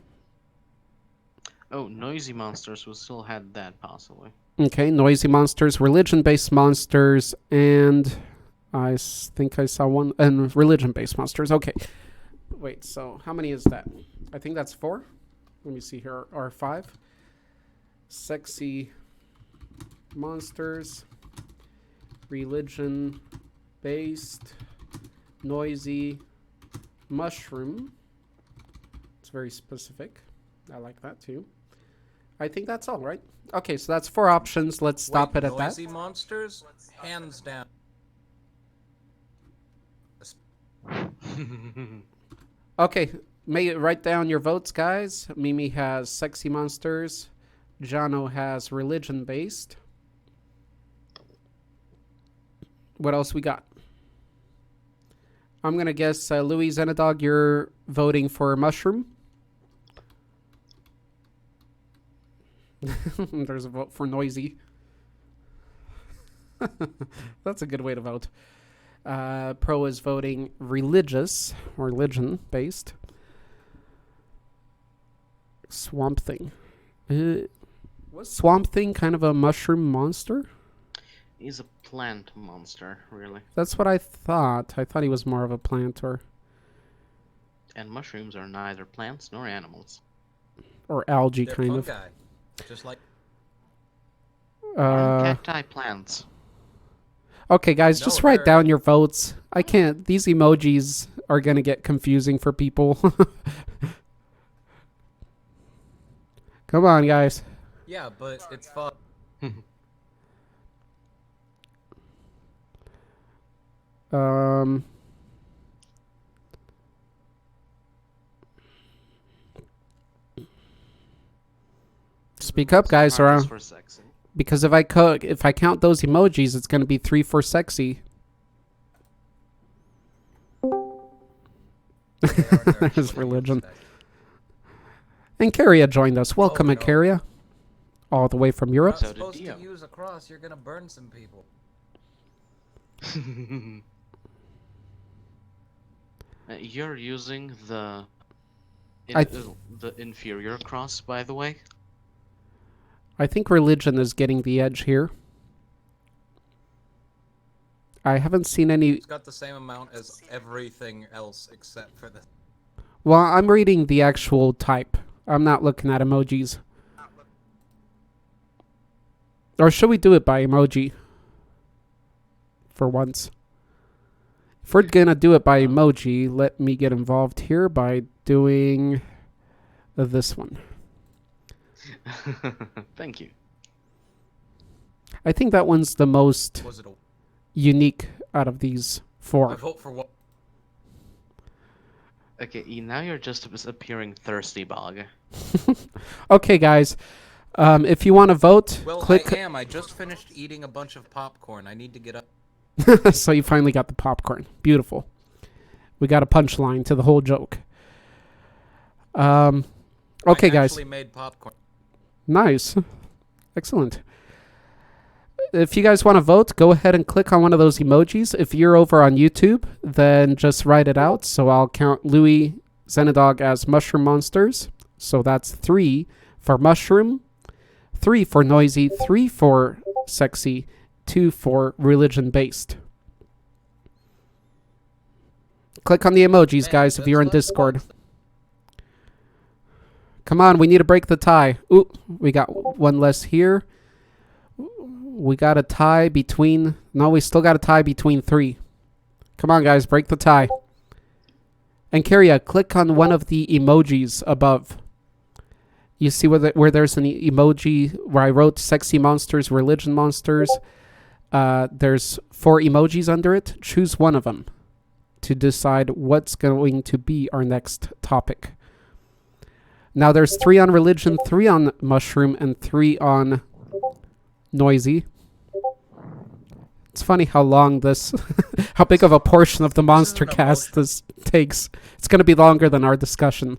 noisy monsters. We still had that possibly.
Okay, noisy monsters, religion-based monsters, and I think I saw one, and religion-based monsters. Okay. Wait, so how many is that? I think that's 4. Let me see here. Or 5. Sexy monsters, religion-based, noisy, mushroom. It's very specific. I like that too. I think that's all, right? Okay, so that's 4 options. Let's stop it at that.
Noisy monsters, hands down.
Okay, write down your votes, guys. Mimi has sexy monsters. Jono has religion-based. What else we got? I'm going to guess, Louis Zenadog, you're voting for mushroom. There's a vote for noisy. That's a good way to vote. Pro is voting religious, or religion-based. Swamp Thing. Was Swamp Thing kind of a mushroom monster?
He's a plant monster, really.
That's what I thought. I thought he was more of a plant
And mushrooms are neither plants nor animals.
or algae
They're
kind
fungi, just like.
Aren't cacti plants?
Okay, guys,
No,
just write
they're-
down your votes. I can't. These emojis are going to get confusing for people. Come on, guys.
Yeah, but it's fun.
Um, speak up, guys,
Art is
or
for sexy.
because if I count those emojis, it's going to be 3 for sexy. There's religion. And Caria joined us. Welcome,
no.
Caria. All the way from
You're
Europe.
not
So did
supposed
Dio.
to use a cross. You're gonna burn some people.
You're using the
I
the inferior cross, by the way.
I think religion is getting the edge here. I haven't seen any.
It's got the same amount as everything else except for the.
Well, I'm reading the actual type. I'm not looking at emojis. Or should we do it by emoji? For once. If we're gonna do it by emoji, let me get involved here by doing this one.
Thank you.
I think that one's the most
Was it a?
unique out of these
I
4.
vote for what?
Okay, now you're just appearing thirsty, Bog.
Okay, guys. If you want to vote,
Well,
click.
I am. I just finished eating a bunch of popcorn. I need to get up.
So you finally got the popcorn. Beautiful. We got a punchline to the whole joke. Okay,
I
guys.
actually made popcorn.
Nice. Excellent. If you guys want to vote, go ahead and click on one of those emojis. If you're over on YouTube, then just write it out. So I'll count Louis Xenodog as Mushroom Monsters. So that's 3 for Mushroom, 3 for Noisy, 3 for Sexy, 2 for Religion-Based. Click on the emojis,
Man,
guys, if
that's
you're in
like the
Discord.
ones that-
Come on, we need to break the tie. Ooh, we got one less here. We got a tie between... No, we still got a tie between 3. Come on, guys, break the tie. And Carria, click on one of the emojis above. You see where there's an emoji where I wrote Sexy Monsters, Religion Monsters. There's 4 emojis under it. Choose one of them to decide what's going to be our next topic. Now there's 3 on Religion, 3 on Mushroom, and 3 on Noisy. It's funny how long this, how big of a portion of the Monstercast this takes. It's going to be longer than our discussion.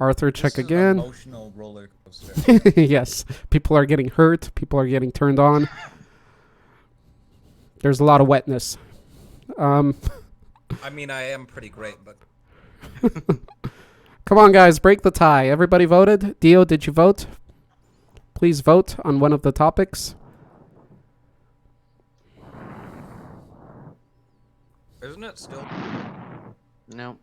Arthur, check
This is
again.
An emotional roller coaster.
Yes, people are getting hurt. People are getting turned on. There's a lot of wetness.
I mean, I am pretty great, but
Come on, guys, break the tie. Everybody voted? Dio, did you vote? Please vote on one of the topics.
isn't it still?
No.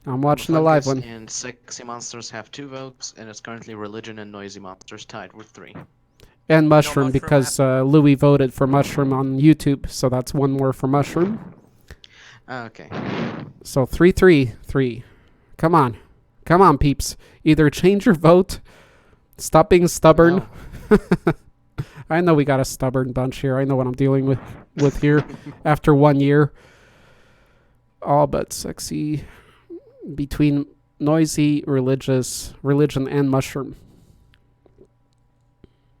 I'm watching the live one.
And Sexy Monsters have 2 votes, and it's currently Religion and Noisy Monsters tied with 3.
And Mushroom,
Mushroom
because Louis voted for Mushroom on YouTube, so that's one more for Mushroom.
Okay.
So 3-3-3. Come on. Come on, peeps. Either change your vote, stop being stubborn.
No.
I know we got a stubborn bunch here. I know what I'm dealing with here after 1 year. All but Sexy between Noisy, Religion, and Mushroom.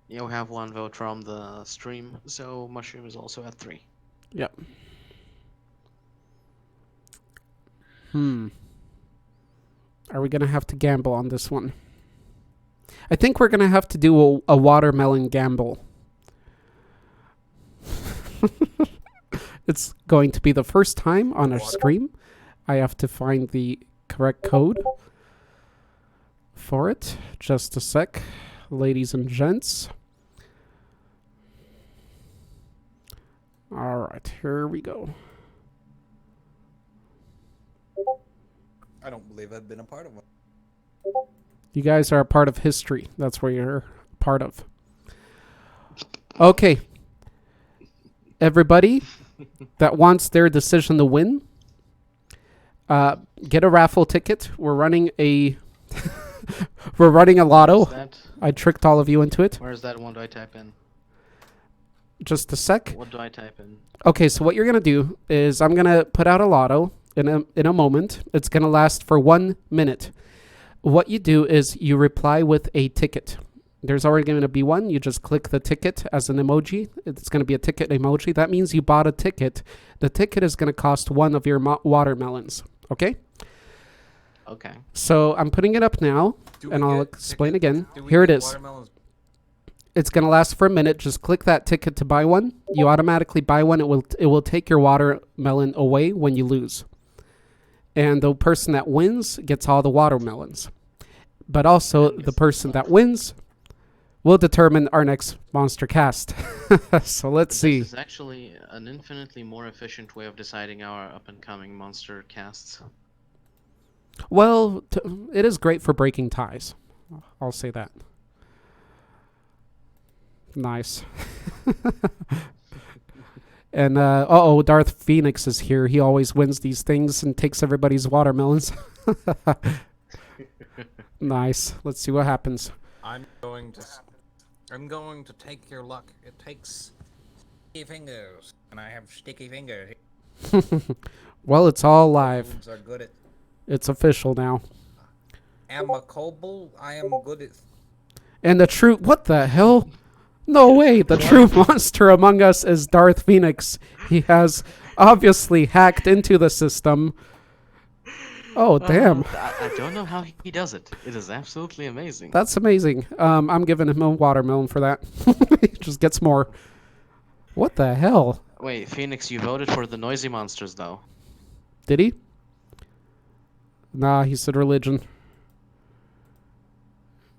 You have 1 vote from the stream, so Mushroom is also at 3.
Yep. Are we going to have to gamble on this one? I think we're going to have to do a watermelon gamble. It's going to be the first time on our stream. I have to find the correct code for it. Just a sec, ladies and gents. All right, here we go.
I don't believe I've been a part of one.
You guys are a part of history. That's where you're a part of. Okay. Everybody that wants their decision to win, get a raffle ticket. We're running a we're running a lotto.
That,
I tricked all of you into it.
where's that one? Do I type in?
Just a sec.
What do I type in?
Okay, so what you're gonna do is I'm gonna put out a lotto in a moment. It's gonna last for 1 minute. What you do is you reply with a ticket. There's already going to be one. You just click the ticket as an emoji. It's going to be a ticket emoji. That means you bought a ticket. The ticket is going to cost 1 of your watermelons. Okay?
Okay.
So I'm putting it up now,
Do
and
we
I'll
get
explain
tickets?
again.
Do we
Here it
get
is.
watermelons?
It's going to last for a minute. Just click that ticket to buy one. You automatically buy one. It will take your watermelon away when you lose. And the person that wins gets all the watermelons. But also, the person that wins will determine our next monster cast. So let's see.
This is actually an infinitely more efficient way of deciding our up-and-coming monster casts.
Well, it is great for breaking ties. I'll say that. Nice. And Darth Phoenix is here. He always wins these things and takes everybody's watermelons. Nice. Let's see what happens.
I'm going to take your luck. It takes sticky fingers, and I have sticky fingers.
Well, it's all live.
Moves are good at.
It's official now.
Am a kobold. I am good at.
And the true... What the hell? No way. The true monster among us is Darth Phoenix. He has obviously hacked into the system. Oh, damn.
I don't know how he does it. It is absolutely amazing.
That's amazing. I'm giving him a watermelon for that. He just gets more. What the hell?
Wait, Phoenix, you voted for the noisy monsters, though.
Did he? Nah, he said religion.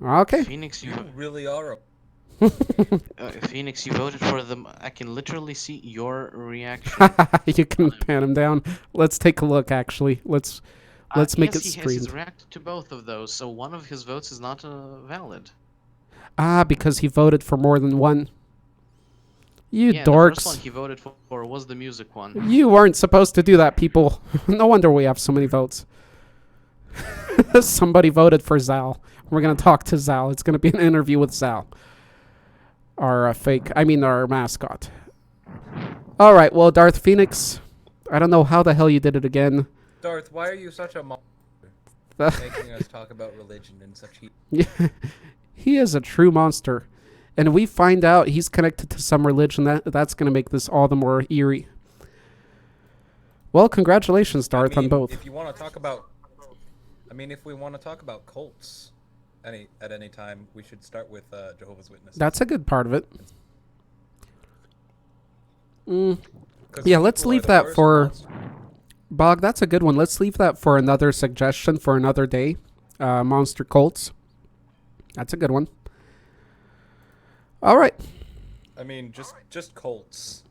Okay.
Phoenix, you
really are a.
Phoenix, you voted for them. I can literally see your reaction.
You can pan him down. Let's take a look, actually. Let's make it
Yes, he
streamed.
has reacted to both of those, so one of his votes is not valid.
Ah, because he voted for more than one. You
Yeah,
dorks.
the first one he voted for was the music one.
You weren't supposed to do that, people. No wonder we have so many votes. Somebody voted for Zal. We're going to talk to Zal. It's going to be an interview with Zal. Our our mascot. All right, well, Darth Phoenix, I don't know how the hell you did it again.
Darth, why are you such a monster? Making us talk about religion in such heat.
He is a true monster. And we find out he's connected to some religion. That's going to make this all the more eerie. Well, congratulations, Darth, on both.
If you want to talk about, if we want to talk about cults, at any time, we should start with Jehovah's Witnesses.
That's a good part of it. Yeah, let's leave that for... Bog, that's a good one. Let's leave that for another suggestion for another day. Monster cults. That's a good one. All right.
Just cults.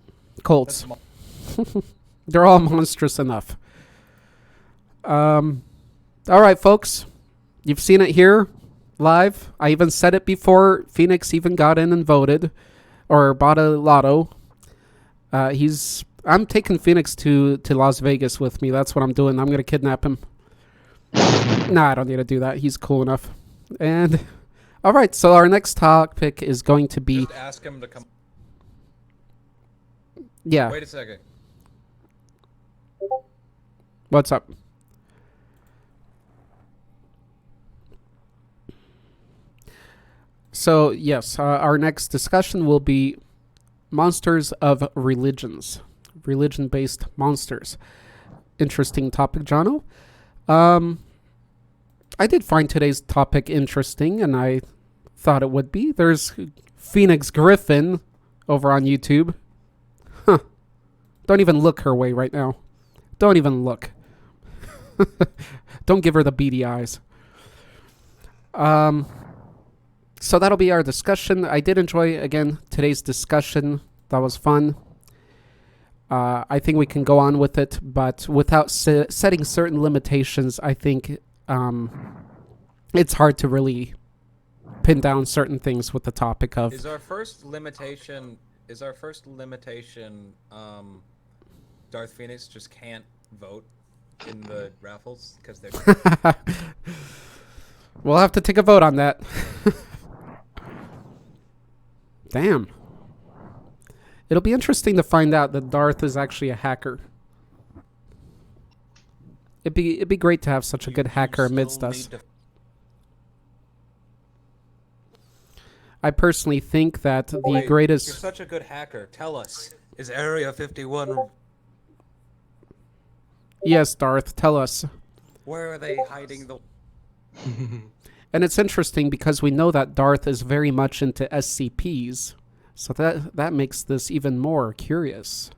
Cults. They're all monstrous enough. All right, folks. You've seen it here live. I even said it before Phoenix even got in and voted or bought a lotto. I'm taking Phoenix to Las Vegas with me. That's what I'm doing. I'm going to kidnap him. Nah, I don't need to do that. He's cool enough. And all right, so our next topic is going to be...
Just ask him to come.
Yeah.
Wait a second.
What's up? So, yes, our next discussion will be monsters of religions. Religion-based monsters. Interesting topic, Jono. I did find today's topic interesting, and I thought it would be. There's Phoenix Griffin over on YouTube. Huh. Don't even look her way right now. Don't even look. Don't give her the beady eyes. So that'll be our discussion. I did enjoy, again, today's discussion. That was fun. I think we can go on with it, but without setting certain limitations, I think it's hard to really pin down certain things with the topic of...
Is our first limitation Darth Phoenix just can't vote in the raffles because they're...
We'll have to take a vote on that. Damn. It'll be interesting to find out that Darth is actually a hacker. It'd be great to have such a good hacker amidst us. I personally think that the greatest...
You're such a good hacker. Tell us, is Area 51...
Yes, Darth, tell us.
Where are they hiding the...
And it's interesting because we know that Darth is very much into SCPs. So that makes this even more curious.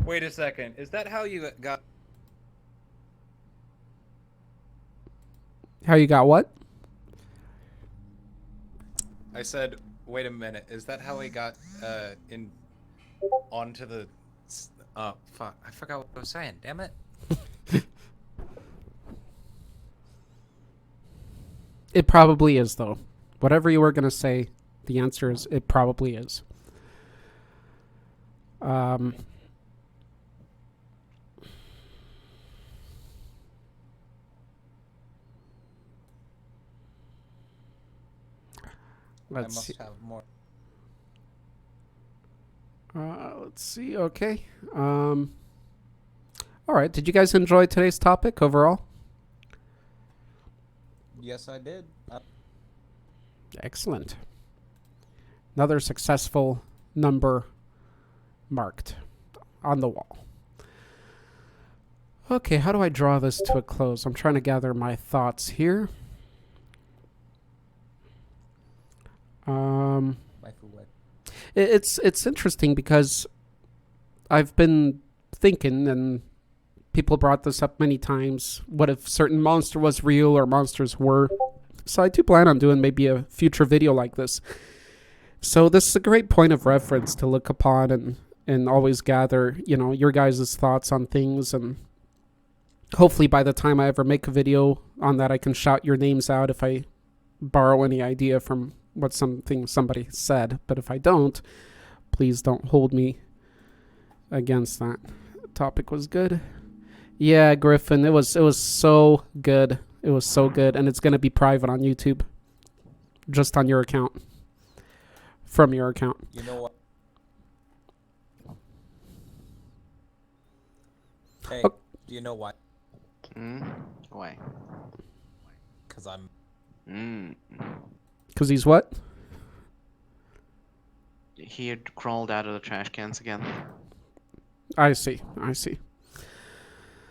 Wait a second. Is that how you got...
How you got what?
I said, wait a minute. Is that how he got in onto the? Oh fuck! I forgot what I was saying. Damn it!
It probably is, though. Whatever you were gonna say, the answer is it probably is.
I
Let's
must
see.
have more.
Let's see. Okay. All right. Did you guys enjoy today's topic overall?
Yes, I did.
Excellent. Another successful number marked on the wall. Okay, how do I draw this to a close? I'm trying to gather my thoughts here. It's interesting because I've been thinking, and people brought this up many times, what if certain monster was real or monsters were? So I do plan on doing maybe a future video like this. So this is a great point of reference to look upon and always gather, your guys' thoughts on things. And hopefully by the time I ever make a video on that, I can shout your names out if I borrow any idea from what somebody said. But if I don't, please don't hold me against that. Topic was good. Yeah, Griffin, it was so good. It was so good, and it's gonna be private on YouTube, just on your account, from your account.
You know what? Hey,
Oh.
do you know why?
Why?
Because I'm.
Cause he's what?
He had crawled out of the trash cans again.
I see.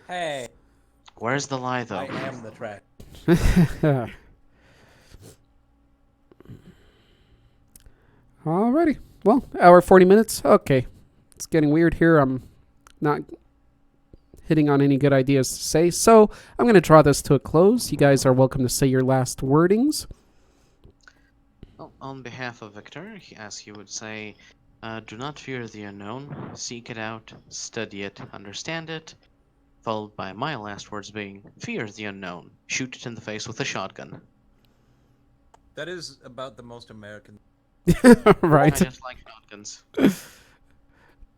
Hey,
Where's the lie, though?
I am the trash.
Alrighty. Well, hour 40 minutes. Okay. It's getting weird here. I'm not hitting on any good ideas to say. So I'm going to draw this to a close. You guys are welcome to say your last wordings.
Well, on behalf of Victor, as he would say, do not fear the unknown. Seek it out, study it, understand it. Followed by my last words being, fear the unknown. Shoot it in the face with a shotgun.
That is about the most American.
Right.
I just like shotguns.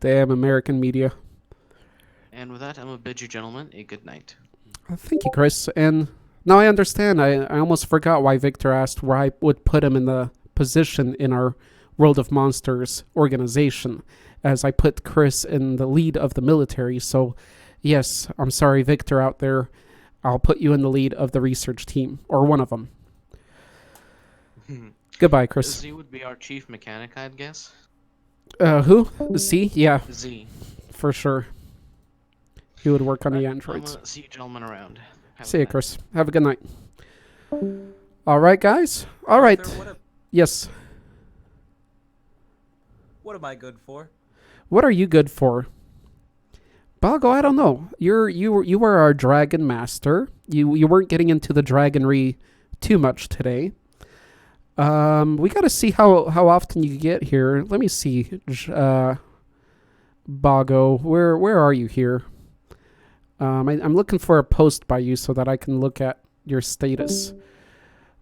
Damn American media.
And with that, I'm going to bid you gentlemen a good night.
Thank you, Chris. And now I understand. I almost forgot why Victor asked where I would put him in the position in our World of Monsters organization, as I put Chris in the lead of the military. So, yes, I'm sorry, Victor out there. I'll put you in the lead of the research team, or one of them. Goodbye, Chris.
Z would be our chief mechanic, I'd guess.
Who? Z? Yeah,
Z.
for sure. He would work on the
I'm
androids.
gonna see you gentlemen around. Have a
See you,
good night.
Chris. Have a good night. All right, guys. All right.
Arthur,
Yes.
what am I good for?
What are you good for? Bago, I don't know. You were our dragon master. You weren't getting into the dragonry too much today. We got to see how often you get here. Let me see. Bago, where are you here? I'm looking for a post by you so that I can look at your status.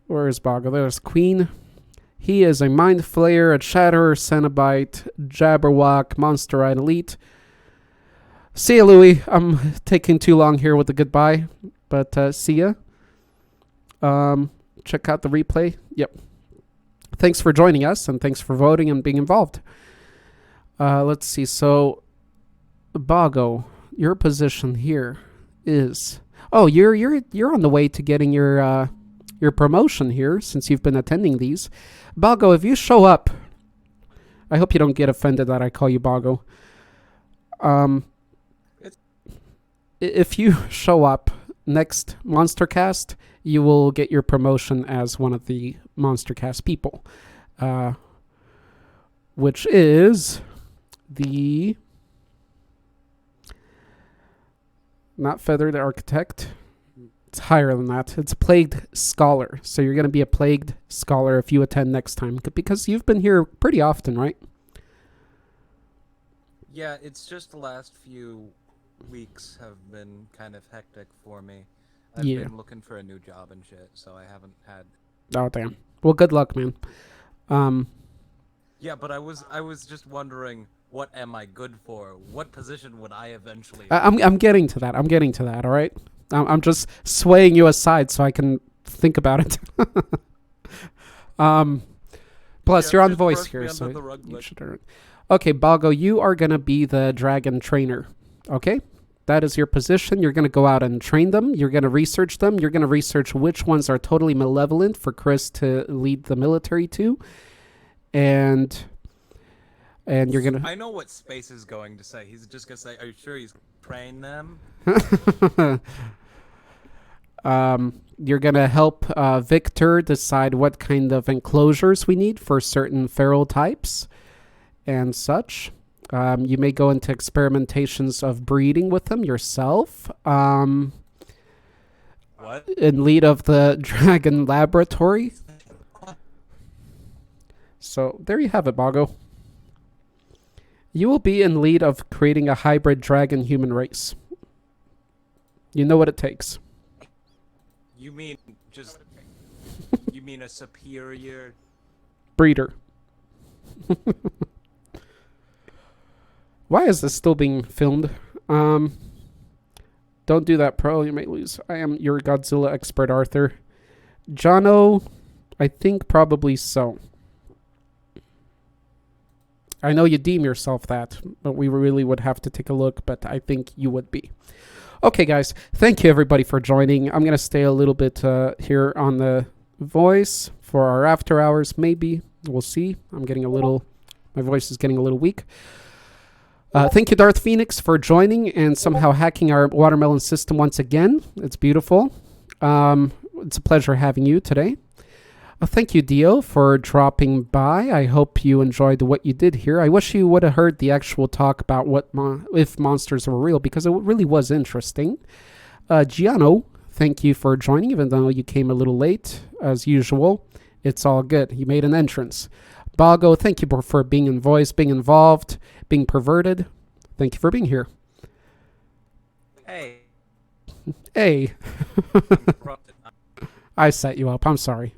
Where is Bago? There's Queen. He is a Mind Flayer, a Chatterer, Cenobite, Jabberwock, Monsterite Elite. See ya, Louie. I'm taking too long here with the goodbye, but see ya. Check out the replay. Yep. Thanks for joining us, and thanks for voting and being involved. Let's see. So, Bago, your position here is... Oh, you're on the way to getting your promotion here, since you've been attending these. Bago, if you show up... I hope you don't get offended that I call you Bago. If you show up next Monstercast, you will get your promotion as one of the Monstercast people. Which is the... Not Feathered Architect. It's higher than that. It's plagued scholar. So you're going to be a plagued scholar if you attend next time. Because you've been here pretty often, right?
Yeah, it's just the last few weeks have been kind of hectic for me. I've
Yeah.
been looking for a new job and shit, so I haven't had.
Oh, damn. Well, good luck, man.
Yeah, but I was just wondering, what am I good for? What position would I eventually?
I'm getting to that. All right. I'm just swaying you aside so I can think about it. Plus,
Yeah,
you're on
just
voice
brush me
here,
under
so
the rug,
you
like-
should earn it. Okay, Balgo, you are gonna be the dragon trainer. Okay, that is your position. You're gonna go out and train them. You're gonna research them. You're gonna research which ones are totally malevolent for Chris to lead the military to, and you're gonna.
I know what Space is going to say. He's just gonna say, "Are you sure he's train them?"
You're gonna help Victor decide what kind of enclosures we need for certain feral types and such. You may go into experimentations of breeding with them yourself.
What?
In lead of the Dragon Laboratory. So there you have it, Bago. You will be in lead of creating a hybrid dragon-human race. You know what it takes.
You mean just? You mean a superior?
Breeder. Why is this still being filmed? Don't do that, Pro. You may lose. I am your Godzilla expert, Arthur. Jono, I think probably so. I know you deem yourself that, but we really would have to take a look, but I think you would be. Okay, guys. Thank you, everybody, for joining. I'm going to stay a little bit here on the voice for our after hours, maybe. We'll see. My voice is getting a little weak. Thank you, Darth Phoenix, for joining and somehow hacking our watermelon system once again. It's beautiful. It's a pleasure having you today. Thank you, Dio, for dropping by. I hope you enjoyed what you did here. I wish you would have heard the actual talk about if monsters were real, because it really was interesting. Giano, thank you for joining, even though you came a little late, as usual. It's all good. You made an entrance. Bago, thank you for being in voice, being involved, being perverted. Thank you for being here.
Hey.
Hey.
I'm corrupted.
I set you up. I'm sorry.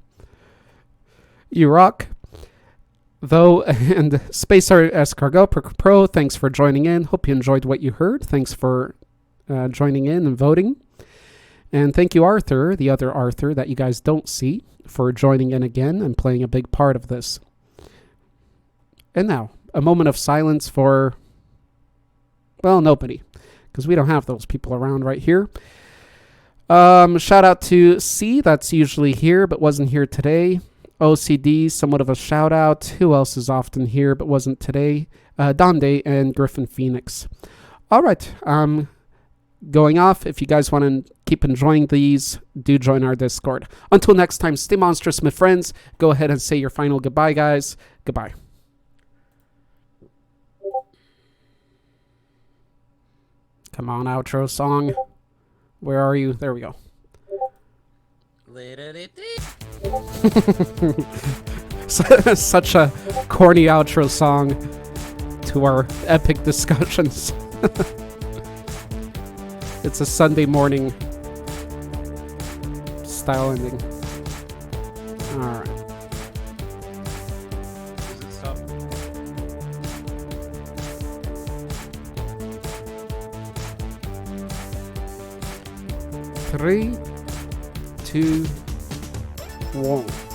You rock. Though, and Spacer Escargot Pro, thanks for joining in. Hope you enjoyed what you heard. Thanks for joining in and voting. And thank you, Arthur, the other Arthur that you guys don't see, for joining in again and playing a big part of this. And now, a moment of silence for, well, nobody, because we don't have those people around right here. Shout out to C, that's usually here but wasn't here today. OCD, somewhat of a shout out. Who else is often here but wasn't today? Donde and Griffin Phoenix. All right, going off. If you guys want to keep enjoying these, do join our Discord. Until next time, stay monstrous, my friends. Go ahead and say your final goodbye, guys. Goodbye. Come on, outro song. Where are you? There we go. Such a corny outro song to our epic discussions. It's a Sunday morning style ending. Alright.
Does it stop?
3, 2, 1.